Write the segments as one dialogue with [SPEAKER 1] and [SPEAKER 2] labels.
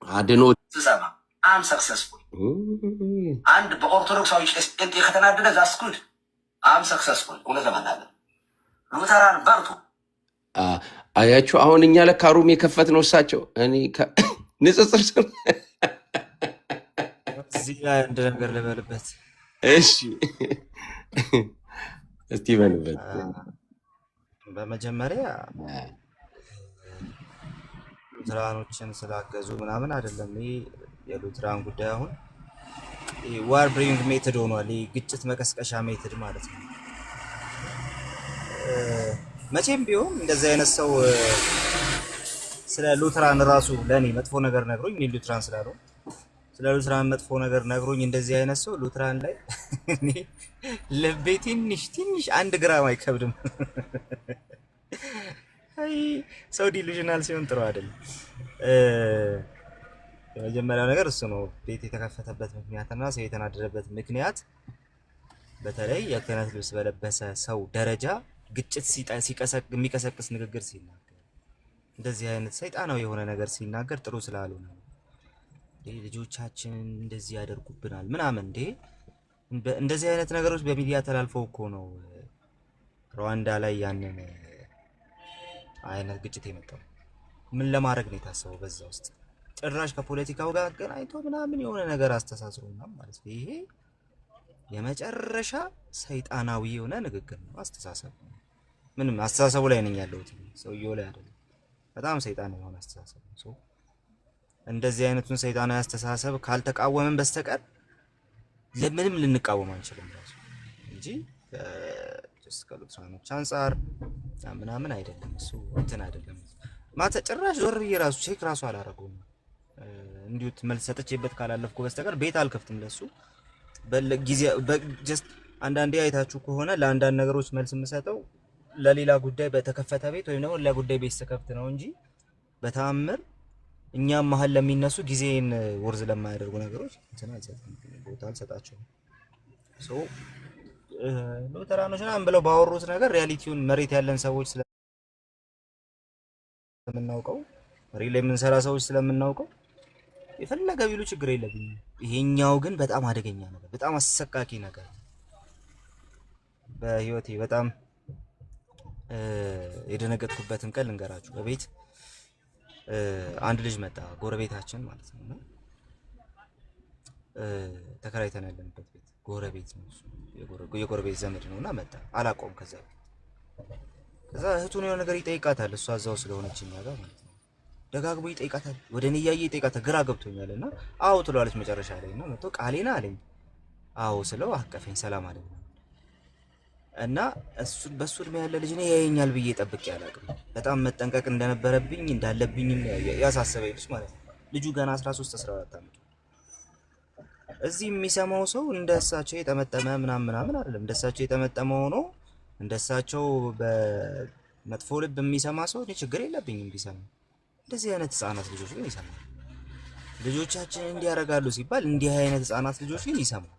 [SPEAKER 1] አድኖ
[SPEAKER 2] ስሰማ አም ሰክሰስፉል አንድ በኦርቶዶክሳዊ ጴንጤ ከተናደደ ዛስኩድ አም ሰክሰስፉል እውነት ለመናገር ሉተራን በርቱ።
[SPEAKER 1] አያችሁ አሁን እኛ ለካ ሩም የከፈት ነው እሳቸው እኔ ንጽጽር
[SPEAKER 3] እዚህ ላይ አንድ ነገር ልበልበት።
[SPEAKER 1] እሺ እስቲ በልበት።
[SPEAKER 3] በመጀመሪያ ሉትራኖችን ስላገዙ ምናምን አይደለም። ይሄ የሉትራን ጉዳይ አሁን ዋር ብሪንግ ሜትድ ሆኗል። ይሄ ግጭት መቀስቀሻ ሜትድ ማለት ነው። መቼም ቢሆን እንደዚህ አይነት ሰው ስለ ሉትራን ራሱ ለኔ መጥፎ ነገር ነግሮኝ እኔ ሉትራን ስላለው ስለ ሉትራን መጥፎ ነገር ነግሮኝ እንደዚህ አይነት ሰው ሉትራን ላይ እኔ ልቤ ትንሽ አንድ ግራም አይከብድም። አይ ሰው ዲሉዥናል ሲሆን ጥሩ አይደለም። የመጀመሪያው ነገር እሱ ነው። ቤት የተከፈተበት ምክንያትና ሰው የተናደደበት ምክንያት በተለይ የክህነት ልብስ በለበሰ ሰው ደረጃ ግጭት የሚቀሰቅስ ንግግር ሲናገር እንደዚህ አይነት ሰይጣናዊ የሆነ ነገር ሲናገር ጥሩ ስላልሆነ ነው። ልጆቻችን እንደዚህ ያደርጉብናል ምናምን እንዴ እንደዚህ አይነት ነገሮች በሚዲያ ተላልፈው እኮ ነው ሩዋንዳ ላይ ያንን አይነት ግጭት የመጣው። ምን ለማድረግ ነው የታሰበው? በዛ ውስጥ ጭራሽ ከፖለቲካው ጋር አገናኝቶ ምናምን የሆነ ነገር አስተሳስሮና ማለት ነው። ይሄ የመጨረሻ ሰይጣናዊ የሆነ ንግግር ነው፣ አስተሳሰብ ነው። ምንም አስተሳሰቡ ላይ ነኝ ያለሁት ሰውየው ላይ አይደለም። በጣም ሰይጣናዊ የሆነ አስተሳሰብ ነው። እንደዚህ አይነቱን ሰይጣናዊ አስተሳሰብ ካልተቃወመን በስተቀር ለምንም ልንቃወም አንችልም ራሱ እንጂ ከሉትራኖች አንፃር ምናምን አይደለም። እሱ እንትን አይደለም ማለት ጭራሽ ዞር ብዬ ራሱ ቼክ ራሱ አላረገውም። እንዲሁ መልስ ሰጥቼበት ካላለፍኩ በስተቀር ቤት አልከፍትም ለሱ በጊዜ ጀስት አንዳንዴ አይታችሁ ከሆነ ለአንዳንድ ነገሮች መልስ የምሰጠው ለሌላ ጉዳይ በተከፈተ ቤት ወይም ደግሞ ለጉዳይ ቤት ተከፍተ ነው እንጂ በተአምር እኛም መሀል ለሚነሱ ጊዜን ወርዝ ለማያደርጉ ነገሮች እንትን አልሰጥም፣ ቦታ አልሰጣቸውም። ሉተራኖች ምናምን ብለው ባወሩት ነገር ሪያሊቲውን መሬት ያለን ሰዎች ስለምናውቀው መሬት ላይ የምንሰራ ሰዎች ስለምናውቀው የፈለገ ቢሉ ችግር የለብኝም። ይሄኛው ግን በጣም አደገኛ ነገር፣ በጣም አሰቃቂ ነገር በህይወቴ በጣም የደነገጥኩበትን ቀን ልንገራችሁ። በቤት አንድ ልጅ መጣ፣ ጎረቤታችን ማለት ነው። እና ተከራይተን ያለንበት ቤት ጎረቤት ነው፣ የጎረቤት ዘመድ ነውና መጣ። አላውቀውም። ከዛ እህቱን የሆነ ነገር ይጠይቃታል፣ እሷ እዛው ስለሆነች እኛ ጋር ማለት ነው። ደጋግሞ ይጠይቃታል፣ ወደ እኔ እያየ ይጠይቃታል። ግራ ገብቶኛልና አዎ ትለዋለች መጨረሻ ላይ እና መጥቶ ቃሌና አለኝ። አዎ ስለው አቀፈኝ፣ ሰላም አለኝ። እና እሱ በሱ እድሜ ያለ ልጅ ነው ያየኛል ብዬ ጠብቄ አላውቅም። በጣም መጠንቀቅ እንደነበረብኝ እንዳለብኝ ያሳሰበኝ ልጅ ማለት ነው። ልጁ ገና 13 14 ዓመት። እዚህ የሚሰማው ሰው እንደሳቸው የጠመጠመ ምናምን አይደለም። እንደሳቸው የጠመጠመ ሆኖ እንደሳቸው በመጥፎ ልብ የሚሰማ ሰው እኔ ችግር የለብኝም ቢሰማ። እንደዚህ አይነት ህፃናት ልጆች ግን ይሰማል። ልጆቻችን እንዲያረጋሉ ሲባል እንዲህ አይነት ህፃናት ልጆች ግን ይሰማል።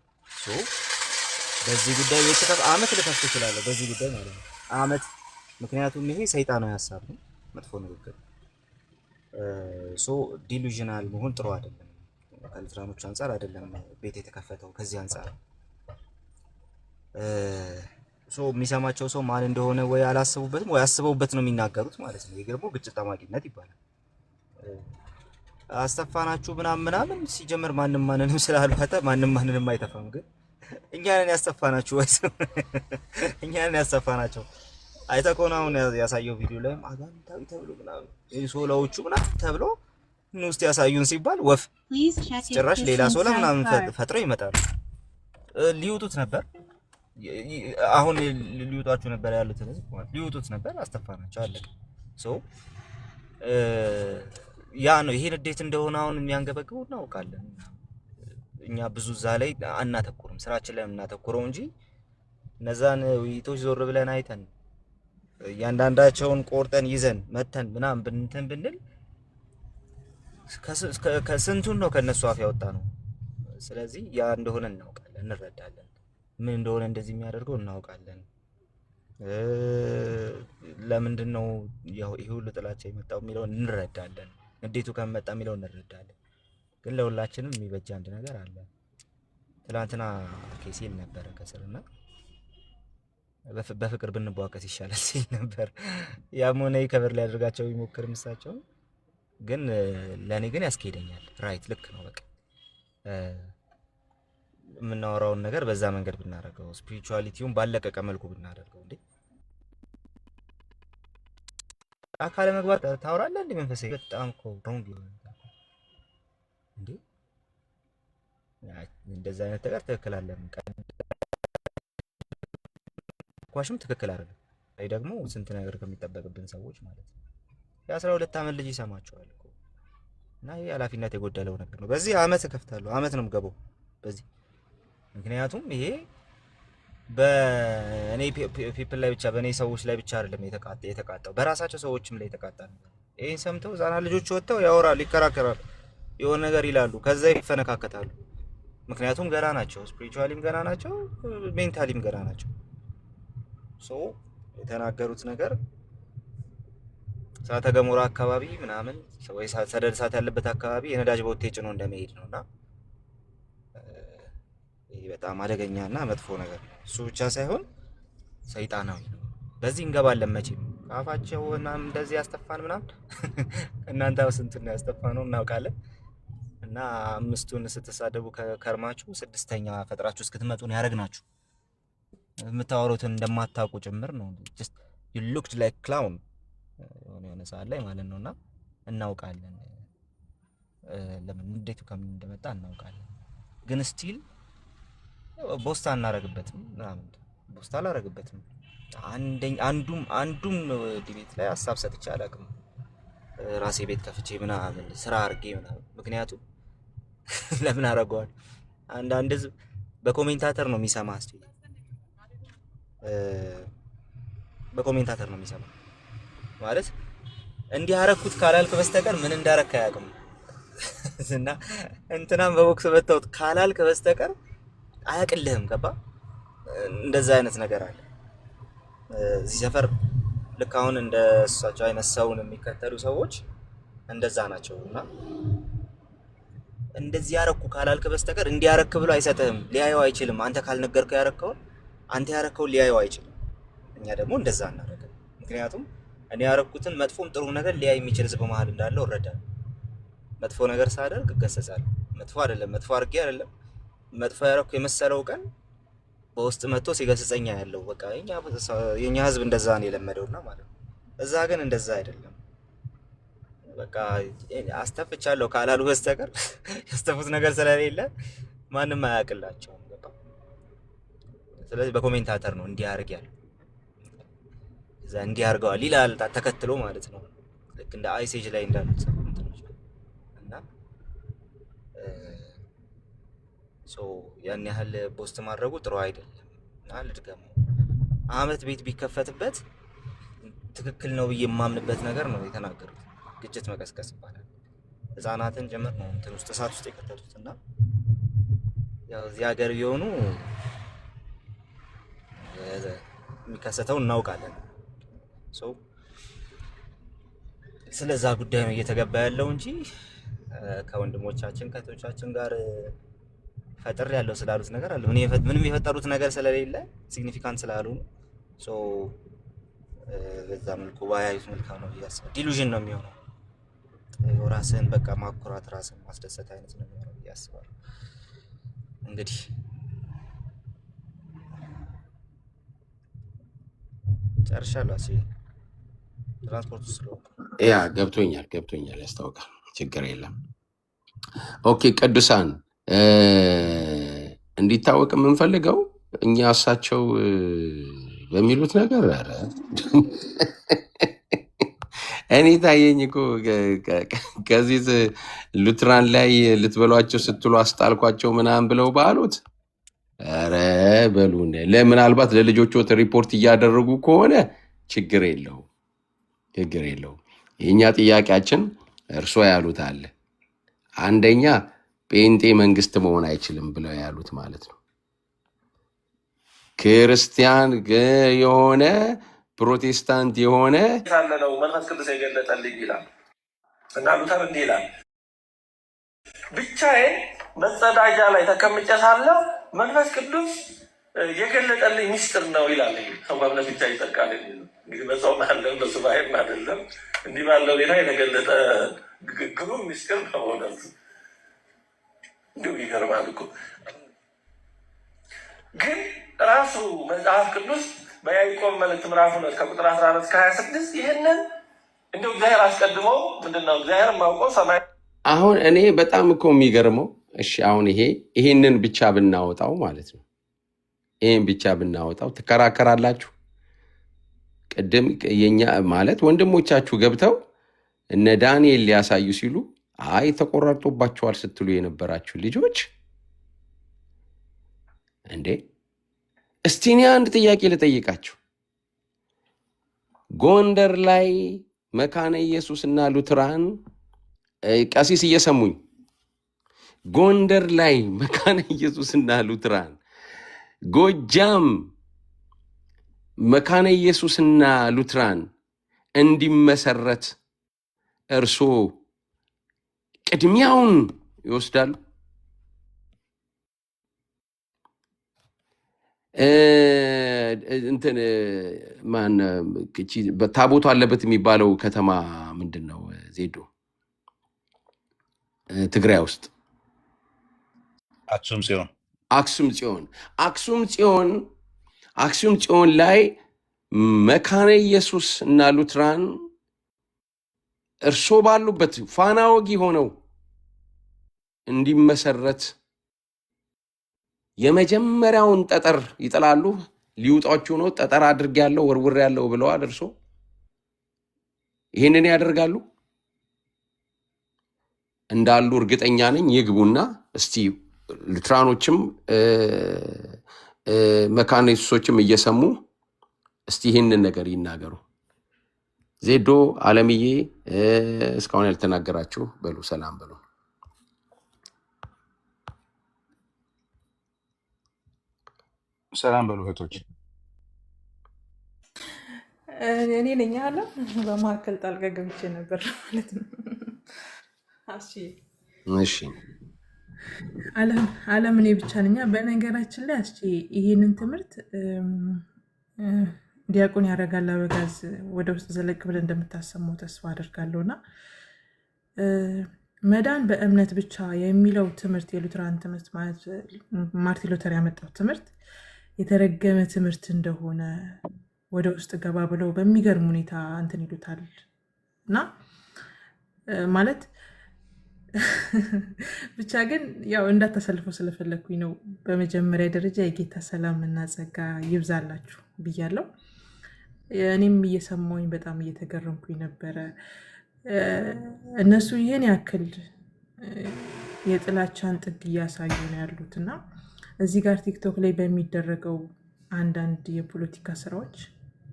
[SPEAKER 3] በዚህ ጉዳይ ቤተሰብ አመት ልከፍት እችላለሁ፣ በዚህ ጉዳይ ማለት ነው አመት። ምክንያቱም ይሄ ሰይጣናዊ ሐሳብ ነው፣ መጥፎ ንግግር። ዲሉዥናል መሆን ጥሩ አይደለም። ከሉትራኖች አንፃር አይደለም ቤት የተከፈተው፣ ከዚህ አንፃር የሚሰማቸው ሰው ማን እንደሆነ ወይ አላሰቡበትም ወይ አስበውበት ነው የሚናገሩት ማለት ነው። ይሄ ደግሞ ግጭት ጠማቂነት ይባላል። አስተፋናችሁ ምናምን ሲጀምር ማንንም ስላልዋጠ ማንንም አይተፋም። ግን እኛንን ያስተፋናችሁ ወይስ እኛንን ያስተፋናቸው? አይተህ ከሆነ አሁን ያሳየው ቪዲዮ ላይ አጋንንታዊ ተብሎ ምናምን ሶላዎቹ ምናምን ተብሎ ውስጥ ያሳዩን ሲባል ወፍ ጭራሽ ሌላ ሶላ ምናምን ፈጥረው ይመጣሉ። ሊውጡት ነበር፣ አሁን ሊውጣችሁ ነበር ያሉት ሊውጡት ነበር፣ አስተፋናቸው አለቀ። ያ ነው ይሄን እንዴት እንደሆነ አሁን የሚያንገበግበው እናውቃለን። እኛ ብዙ እዛ ላይ አናተኩርም፣ ስራችን ላይ እናተኩረው እንጂ እነዛን ውይይቶች ዞር ብለን አይተን እያንዳንዳቸውን ቆርጠን ይዘን መተን ምናምን ብንትን ብንል ከስንቱን ነው ከነሱ አፍ ያወጣ ነው። ስለዚህ ያ እንደሆነ እናውቃለን፣ እንረዳለን። ምን እንደሆነ እንደዚህ የሚያደርገው እናውቃለን። ለምንድነው ይሄ ሁሉ ጥላቻ የመጣው የሚለውን እንረዳለን። እንዴቱ ከመጣ የሚለውን እንረዳለን። ግን ለሁላችንም የሚበጅ አንድ ነገር አለ። ትላንትና ኬሲል ነበረ ከስርና በፍቅር ብንቧቀስ ይሻላል ሲል ነበር። ያም ሆነ ከበር ላይ አድርጋቸው ይሞክር ምሳቸው ግን ለኔ ግን ያስኬደኛል። ራይት ልክ ነው። በቃ የምናወራውን ነገር በዛ መንገድ ብናደርገው ስፒሪቹዋሊቲውን ባለቀቀ መልኩ ብናደርገው እንዴ አካለ መግባት ታወራለህ እንዴ መንፈሳዊ በጣም እኮ ሮንግ እንዴ እንደዛ አይነት ነገር ትክክል አይደለም። ኳሽም ትክክል አይደለም። አይ ደግሞ ስንት ነገር ከሚጠበቅብን ሰዎች ማለት ነው። የ12 ዓመት ልጅ ይሰማቸዋል እኮ እና ይሄ ኃላፊነት የጎደለው ነገር ነው። በዚህ አመት እከፍታለሁ አመት ነው የምገባው በዚህ ምክንያቱም ይሄ በእኔ ፒፕል ላይ ብቻ በእኔ ሰዎች ላይ ብቻ አይደለም የተቃጣው በራሳቸው ሰዎችም ላይ የተቃጣ ነው። ይሄን ሰምተው ህፃናት ልጆች ወጥተው ያወራሉ፣ ይከራከራሉ፣ የሆነ ነገር ይላሉ፣ ከዛ ይፈነካከታሉ። ምክንያቱም ገና ናቸው፣ ስፒሪቹዋሊም ገና ናቸው፣ ሜንታሊም ገና ናቸው። ሶ የተናገሩት ነገር እሳተ ገሞራ አካባቢ ምናምን ወይ ሰደድ እሳት ያለበት አካባቢ የነዳጅ ቦቴ ጭኖ እንደመሄድ ነውና ይሄ በጣም አደገኛና መጥፎ ነገር ነው። እሱ ብቻ ሳይሆን ሰይጣናዊ ነው። በዚህ እንገባለን መቼም አፋቸው እና እንደዚህ ያስተፋን ምናምን እናንተ ስንቱን ነው ያስተፋነው እናውቃለን። እና አምስቱን ስትሳደቡ ከከርማችሁ ስድስተኛ ፈጥራችሁ እስክትመጡ ነው ያረግናችሁ። የምታወሩትን እንደማታውቁ ጭምር ነው። just you looked like clown የሆነ ሰዓት ላይ ማለት ነውና እናውቃለን። ለምን እንዴት ከምን እንደመጣ እናውቃለን። ግን ስቲል ቦስታ እናረግበትም ምናምን ቦስታ አላረግበትም። አንዱም ዲቤት ላይ ሐሳብ ሰጥቼ አላውቅም። ራሴ ቤት ከፍቼ ምናምን ስራ አርጌ ምናምን ምክንያቱም ለምን አረጋዋል? አንዳንድ ህዝብ በኮሜንታተር ነው የሚሰማ እስቲ በኮሜንታተር ነው የሚሰማ ማለት እንዲህ አረኩት ካላልክ በስተቀር ምን እንዳረካ አያውቅም። እና እንትናም በቦክስ በተውት ካላልክ በስተቀር አያውቅልህም። ገባ? እንደዛ አይነት ነገር አለ እዚህ ሰፈር። ልክ አሁን እንደ እሳቸው አይነት ሰውን የሚከተሉ ሰዎች እንደዛ ናቸውና እንደዚህ ያረኩ ካላልክ በስተቀር እንዲያረክ ብሎ አይሰጥህም። ሊያየው አይችልም። አንተ ካልነገርከው ያረከው አንተ ያረከው ሊያየው አይችልም። እኛ ደግሞ እንደዛ እናደርጋለን። ምክንያቱም እኔ ያረኩትን መጥፎም ጥሩ ነገር ሊያይ የሚችል ህዝብ መሀል እንዳለው እረዳለሁ። መጥፎ ነገር ሳደርግ እገሰጻለሁ። መጥፎ አይደለም መጥፎ አድርጌ አይደለም መጥፎ ያረኩ የመሰለው ቀን በውስጥ መጥቶ ሲገስጸኛ ያለው በቃ የኛ ህዝብ እንደዛ ነው የለመደውና ማለት ነው። እዛ ግን እንደዛ አይደለም። በቃ አስተፍቻለሁ ካላሉ በስተቀር ያስተፉት ነገር ስለሌለ ማንም አያውቅላቸውም። በቃ ስለዚህ በኮሜንታተር ነው እንዲያርግ ያለው እዛ እንዲያርገዋል ይላል ተከትሎ ማለት ነው። ልክ እንደ አይሴጅ ላይ እንዳሉት እና ያን ያህል ፖስት ማድረጉ ጥሩ አይደለም። እና ልድገሙ አመት ቤት ቢከፈትበት ትክክል ነው ብዬ የማምንበት ነገር ነው የተናገሩት። ግጭት መቀስቀስ ይባላል። ህፃናትን ጀምር ነው እንትን ውስጥ እሳት ውስጥ የከተቱትና ያው እዚህ ሀገር ቢሆኑ የሚከሰተው እናውቃለን። ስለዛ ጉዳይ ነው እየተገባ ያለው እንጂ ከወንድሞቻችን ከእህቶቻችን ጋር ፈጥር ያለው ስላሉት ነገር አለ ምንም የፈጠሩት ነገር ስለሌለ ሲግኒፊካንት ስላልሆኑ በዛ መልኩ ባያዩት መልካም ነው ያስባል። ዲሉዥን ነው የሚሆነው። ራስን በቃ ማኩራት ራስን ማስደሰት አይነት ነው የሚሆነው ያስባል። እንግዲህ ጨርሻለሁ። ትራንስፖርት ስለሆነ
[SPEAKER 1] ያ ገብቶኛል ያስታውቃል። ችግር የለም። ኦኬ ቅዱሳን እንዲታወቅ የምንፈልገው እኛ እሳቸው በሚሉት ነገር ኧረ እኔ ታየኝ እኮ ከዚህ ሉትራን ላይ ልትበሏቸው ስትሉ አስጣልኳቸው ምናምን ብለው ባሉት ኧረ በሉ ለምናልባት ለልጆቹት ሪፖርት እያደረጉ ከሆነ ችግር የለውም። የእኛ ጥያቄያችን እርሶ ያሉት አለ። አንደኛ ጴንጤ መንግስት መሆን አይችልም ብለው ያሉት ማለት ነው። ክርስቲያን የሆነ ፕሮቴስታንት የሆነ
[SPEAKER 2] ሳለነው መንፈስ ቅዱስ የገለጠልኝ ይላል እና ሉተር እንዲህ ይላል
[SPEAKER 4] ብቻዬን መጸዳጃ ላይ ተቀምጬ ሳለሁ መንፈስ ቅዱስ የገለጠልኝ ሚስጥር ነው ይላል። ሰው በእምነት ብቻ ይጸድቃል የሚል እንግዲህ በጾም አለም በሱባኤም አይደለም እንዲህ ባለው ሌላ የተገለጠ ግሩም ሚስጥር ነው። እውነት እንዲሁ ይገርማል እኮ። ግን ራሱ መጽሐፍ ቅዱስ በያዕቆብ መልእክት ምዕራፍ 2 ከቁጥር 14 እስከ 26 ይህንን እንዲሁ እግዚአብሔር አስቀድሞ ምንድነው እግዚአብሔር ማውቀው ሰማይ
[SPEAKER 1] አሁን እኔ በጣም እኮ የሚገርመው እሺ፣ አሁን ይሄንን ብቻ ብናወጣው ማለት ነው፣ ይሄን ብቻ ብናወጣው ትከራከራላችሁ? ቅድም የኛ ማለት ወንድሞቻችሁ ገብተው እነ ዳንኤል ሊያሳዩ ሲሉ አይ ተቆራርጦባቸዋል ስትሉ የነበራችሁ ልጆች እንዴ፣ እስቲ እኔ አንድ ጥያቄ ልጠይቃችሁ። ጎንደር ላይ መካነ ኢየሱስና ሉትራን ቀሲስ እየሰሙኝ፣ ጎንደር ላይ መካነ ኢየሱስና ሉትራን፣ ጎጃም መካነ ኢየሱስና ሉትራን እንዲመሰረት እርሶ ቅድሚያውን ይወስዳሉ? እንትን ማን ታቦቱ አለበት የሚባለው ከተማ ምንድን ነው? ዜዶ ትግራይ ውስጥ
[SPEAKER 5] አክሱም ጽዮን አክሱም ጽዮን ላይ
[SPEAKER 1] መካነ ኢየሱስ እና ሉትራን እርሶ ባሉበት ፋና ወጊ ሆነው እንዲመሰረት የመጀመሪያውን ጠጠር ይጥላሉ። ሊውጣችሁ ነው ጠጠር አድርጌያለሁ ወርውሬያለሁ ብለዋል። እርሶ ይህንን ያደርጋሉ እንዳሉ እርግጠኛ ነኝ። ይግቡና እስቲ ሉትራኖችም መካነ ኢየሱሶችም እየሰሙ እስቲ ይህንን ነገር ይናገሩ። ዜዶ አለምዬ እስካሁን ያልተናገራችሁ በሉ ሰላም በሉ።
[SPEAKER 5] ሰላም በሉ እህቶች።
[SPEAKER 6] እኔ ነኝ አለ በመካከል ጣልቃ ገብቼ ነበር ማለት ነው።
[SPEAKER 1] እሺ
[SPEAKER 6] አለም እኔ ብቻ ነኝ። በነገራችን ላይ ይህንን ትምህርት ዲያቆን ያረጋል አበጋዝ ወደ ውስጥ ዘለቅ ብለን እንደምታሰማው ተስፋ አደርጋለሁ። እና መዳን በእምነት ብቻ የሚለው ትምህርት የሉትራን ትምህርት ማለት ማርቲን ሉተር ያመጣው ትምህርት የተረገመ ትምህርት እንደሆነ ወደ ውስጥ ገባ ብለው በሚገርም ሁኔታ እንትን ይሉታል። እና ማለት ብቻ ግን ያው እንዳታሰልፈው ስለፈለግኩኝ ነው። በመጀመሪያ ደረጃ የጌታ ሰላም እና ጸጋ ይብዛላችሁ ብያለሁ። እኔም እየሰማሁኝ በጣም እየተገረምኩኝ ነበረ። እነሱ ይህን ያክል የጥላቻን ጥግ እያሳዩ ነው ያሉት እና እዚህ ጋር ቲክቶክ ላይ በሚደረገው አንዳንድ የፖለቲካ ስራዎች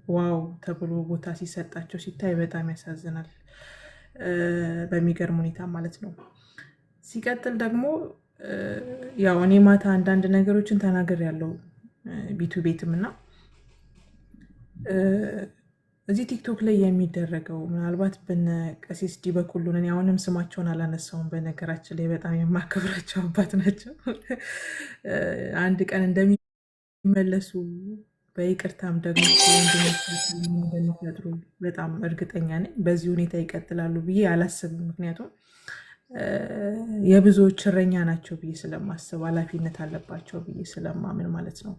[SPEAKER 6] ዋው ተብሎ ቦታ ሲሰጣቸው ሲታይ በጣም ያሳዝናል፣ በሚገርም ሁኔታ ማለት ነው። ሲቀጥል ደግሞ ያው እኔ ማታ አንዳንድ ነገሮችን ተናገር ያለው ቢቱ ቤትም እና እዚህ ቲክቶክ ላይ የሚደረገው ምናልባት በነ ቀሲስ ዲበኩሉን እኔ አሁንም ስማቸውን አላነሳውም። በነገራችን ላይ በጣም የማከብራቸው አባት ናቸው። አንድ ቀን እንደሚመለሱ በይቅርታም ደግሞ እንደሚፈጥሩ በጣም እርግጠኛ ነኝ። በዚህ ሁኔታ ይቀጥላሉ ብዬ አላስብም። ምክንያቱም የብዙዎች እረኛ ናቸው ብዬ ስለማስብ ኃላፊነት አለባቸው ብዬ ስለማምን ማለት ነው።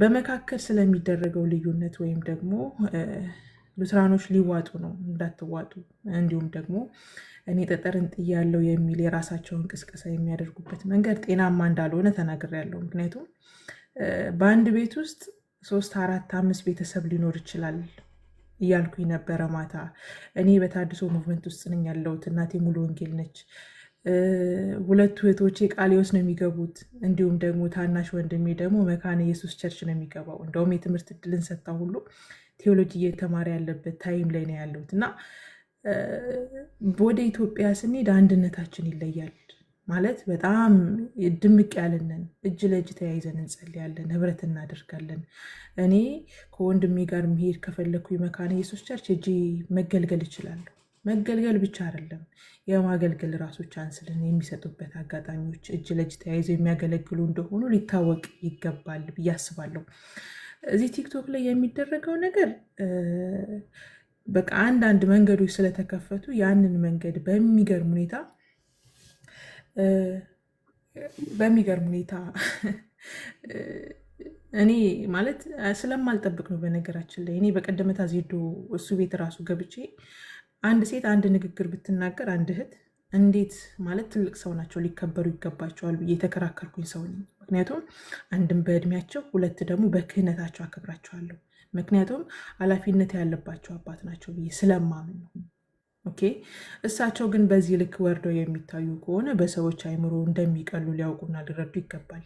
[SPEAKER 6] በመካከል ስለሚደረገው ልዩነት ወይም ደግሞ ሉትራኖች ሊዋጡ ነው እንዳትዋጡ፣ እንዲሁም ደግሞ እኔ ጠጠርን ጥያለሁ የሚል የራሳቸውን ቅስቀሳ የሚያደርጉበት መንገድ ጤናማ እንዳልሆነ ተናግሬያለሁ። ምክንያቱም በአንድ ቤት ውስጥ 3፣ 4፣ 5 ቤተሰብ ሊኖር ይችላል እያልኩኝ ነበረ ማታ። እኔ በታድሶ ሙቭመንት ውስጥ ነኝ ያለሁት። እናቴ ሙሉ ወንጌል ነች። 2 እህቶቼ ቃሊዮስ ነው የሚገቡት። እንዲሁም ደግሞ ታናሽ ወንድሜ ደግሞ መካነ ኢየሱስ ቸርች ነው የሚገባው። እንደውም የትምህርት እድልን ሰጥታ ሁሉ ቴዎሎጂ እየተማረ ያለበት ታይም ላይ ነው ያለሁት እና ወደ ኢትዮጵያ ስንሄድ አንድነታችን ይለያል ማለት በጣም ድምቅ ያለንን እጅ ለእጅ ተያይዘን እንጸልያለን፣ ህብረት እናደርጋለን። እኔ ከወንድሜ ጋር መሄድ ከፈለግኩ የመካነ ኢየሱስ ቸርች እጅ መገልገል እችላለሁ። መገልገል ብቻ አይደለም የማገልገል ራሱ ቻንስልን የሚሰጡበት አጋጣሚዎች እጅ ለእጅ ተያይዘው የሚያገለግሉ እንደሆኑ ሊታወቅ ይገባል ብዬ አስባለሁ። እዚህ ቲክቶክ ላይ የሚደረገው ነገር በቃ አንዳንድ መንገዶች ስለተከፈቱ ያንን መንገድ በሚገርም ሁኔታ እኔ ማለት ስለማልጠብቅ ነው። በነገራችን ላይ እኔ በቀደመታ ዜዶ እሱ ቤት ራሱ ገብቼ አንድ ሴት አንድ ንግግር ብትናገር አንድ እህት እንዴት ማለት ትልቅ ሰው ናቸው ሊከበሩ ይገባቸዋል ብዬ የተከራከርኩኝ ሰው ነኝ። ምክንያቱም አንድም በእድሜያቸው ሁለት ደግሞ በክህነታቸው አከብራቸዋለሁ። ምክንያቱም ኃላፊነት ያለባቸው አባት ናቸው ብዬ ስለማምን ነው። ኦኬ እሳቸው ግን በዚህ ልክ ወርደው የሚታዩ ከሆነ በሰዎች አይምሮ እንደሚቀሉ ሊያውቁና ሊረዱ ይገባል።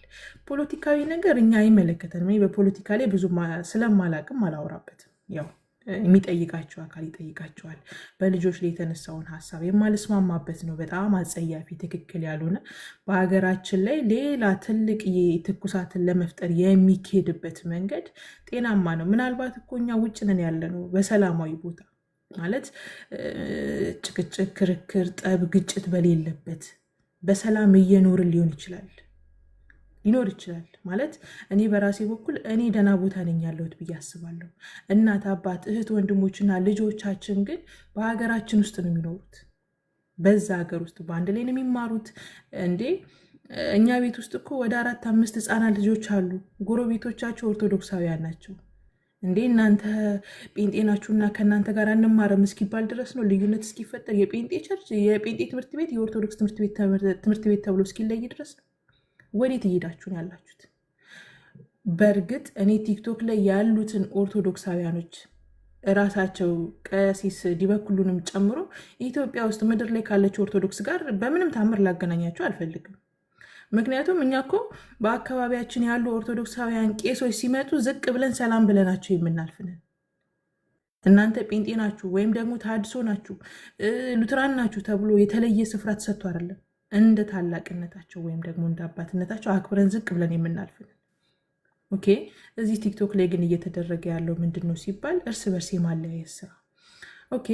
[SPEAKER 6] ፖለቲካዊ ነገር እኛ አይመለከተንም። በፖለቲካ ላይ ብዙ ስለማላቅም አላወራበትም። ያው የሚጠይቃቸው አካል ይጠይቃቸዋል። በልጆች ላይ የተነሳውን ሀሳብ የማልስማማበት ነው። በጣም አጸያፊ፣ ትክክል ያልሆነ በሀገራችን ላይ ሌላ ትልቅ ትኩሳትን ለመፍጠር የሚካሄድበት መንገድ ጤናማ ነው። ምናልባት እኮ እኛ ውጭ ነን ያለ ነው በሰላማዊ ቦታ ማለት ጭቅጭቅ፣ ክርክር፣ ጠብ፣ ግጭት በሌለበት በሰላም እየኖርን ሊኖር ይችላል ማለት እኔ በራሴ በኩል እኔ ደህና ቦታ ነኝ ያለሁት ብዬ አስባለሁ። እናት፣ አባት፣ እህት፣ ወንድሞችና ልጆቻችን ግን በሀገራችን ውስጥ ነው የሚኖሩት። በዛ ሀገር ውስጥ በአንድ ላይ ነው የሚማሩት። እንዴ እኛ ቤት ውስጥ እኮ ወደ 4-5 ህፃናት ልጆች አሉ። ጎረቤቶቻቸው ኦርቶዶክሳውያን ናቸው። እንዴ እናንተ ጴንጤ ናችሁና ከእናንተ ጋር እንማረም እስኪባል ድረስ ነው ልዩነት እስኪፈጠር የጴንጤ ቸርች የጴንጤ ትምህርት ቤት የኦርቶዶክስ ትምህርት ቤት ተብሎ እስኪለይ ድረስ ነው። ወዴት እየሄዳችሁን ያላችሁት? በእርግጥ እኔ ቲክቶክ ላይ ያሉትን ኦርቶዶክሳውያኖች እራሳቸው ቀሲስ ዲበኩሉንም ጨምሮ ኢትዮጵያ ውስጥ ምድር ላይ ካለችው ኦርቶዶክስ ጋር በምንም ታምር ላገናኛቸው አልፈልግም። ምክንያቱም እኛ እኮ በአካባቢያችን ያሉ ኦርቶዶክሳውያን ቄሶች ሲመጡ ዝቅ ብለን ሰላም ብለናቸው የምናልፍንን። እናንተ ጴንጤ ናችሁ ወይም ደግሞ ታድሶ ናችሁ ሉትራን ናችሁ ተብሎ የተለየ ስፍራ ተሰጥቶ አይደለም። እንደ ታላቅነታቸው ወይም ደግሞ እንደ አባትነታቸው አክብረን ዝቅ ብለን የምናልፍንን። ኦኬ እዚህ ቲክቶክ ላይ ግን እየተደረገ ያለው ምንድን ነው ሲባል እርስ በርስ የማለያየት ስራ። ኦኬ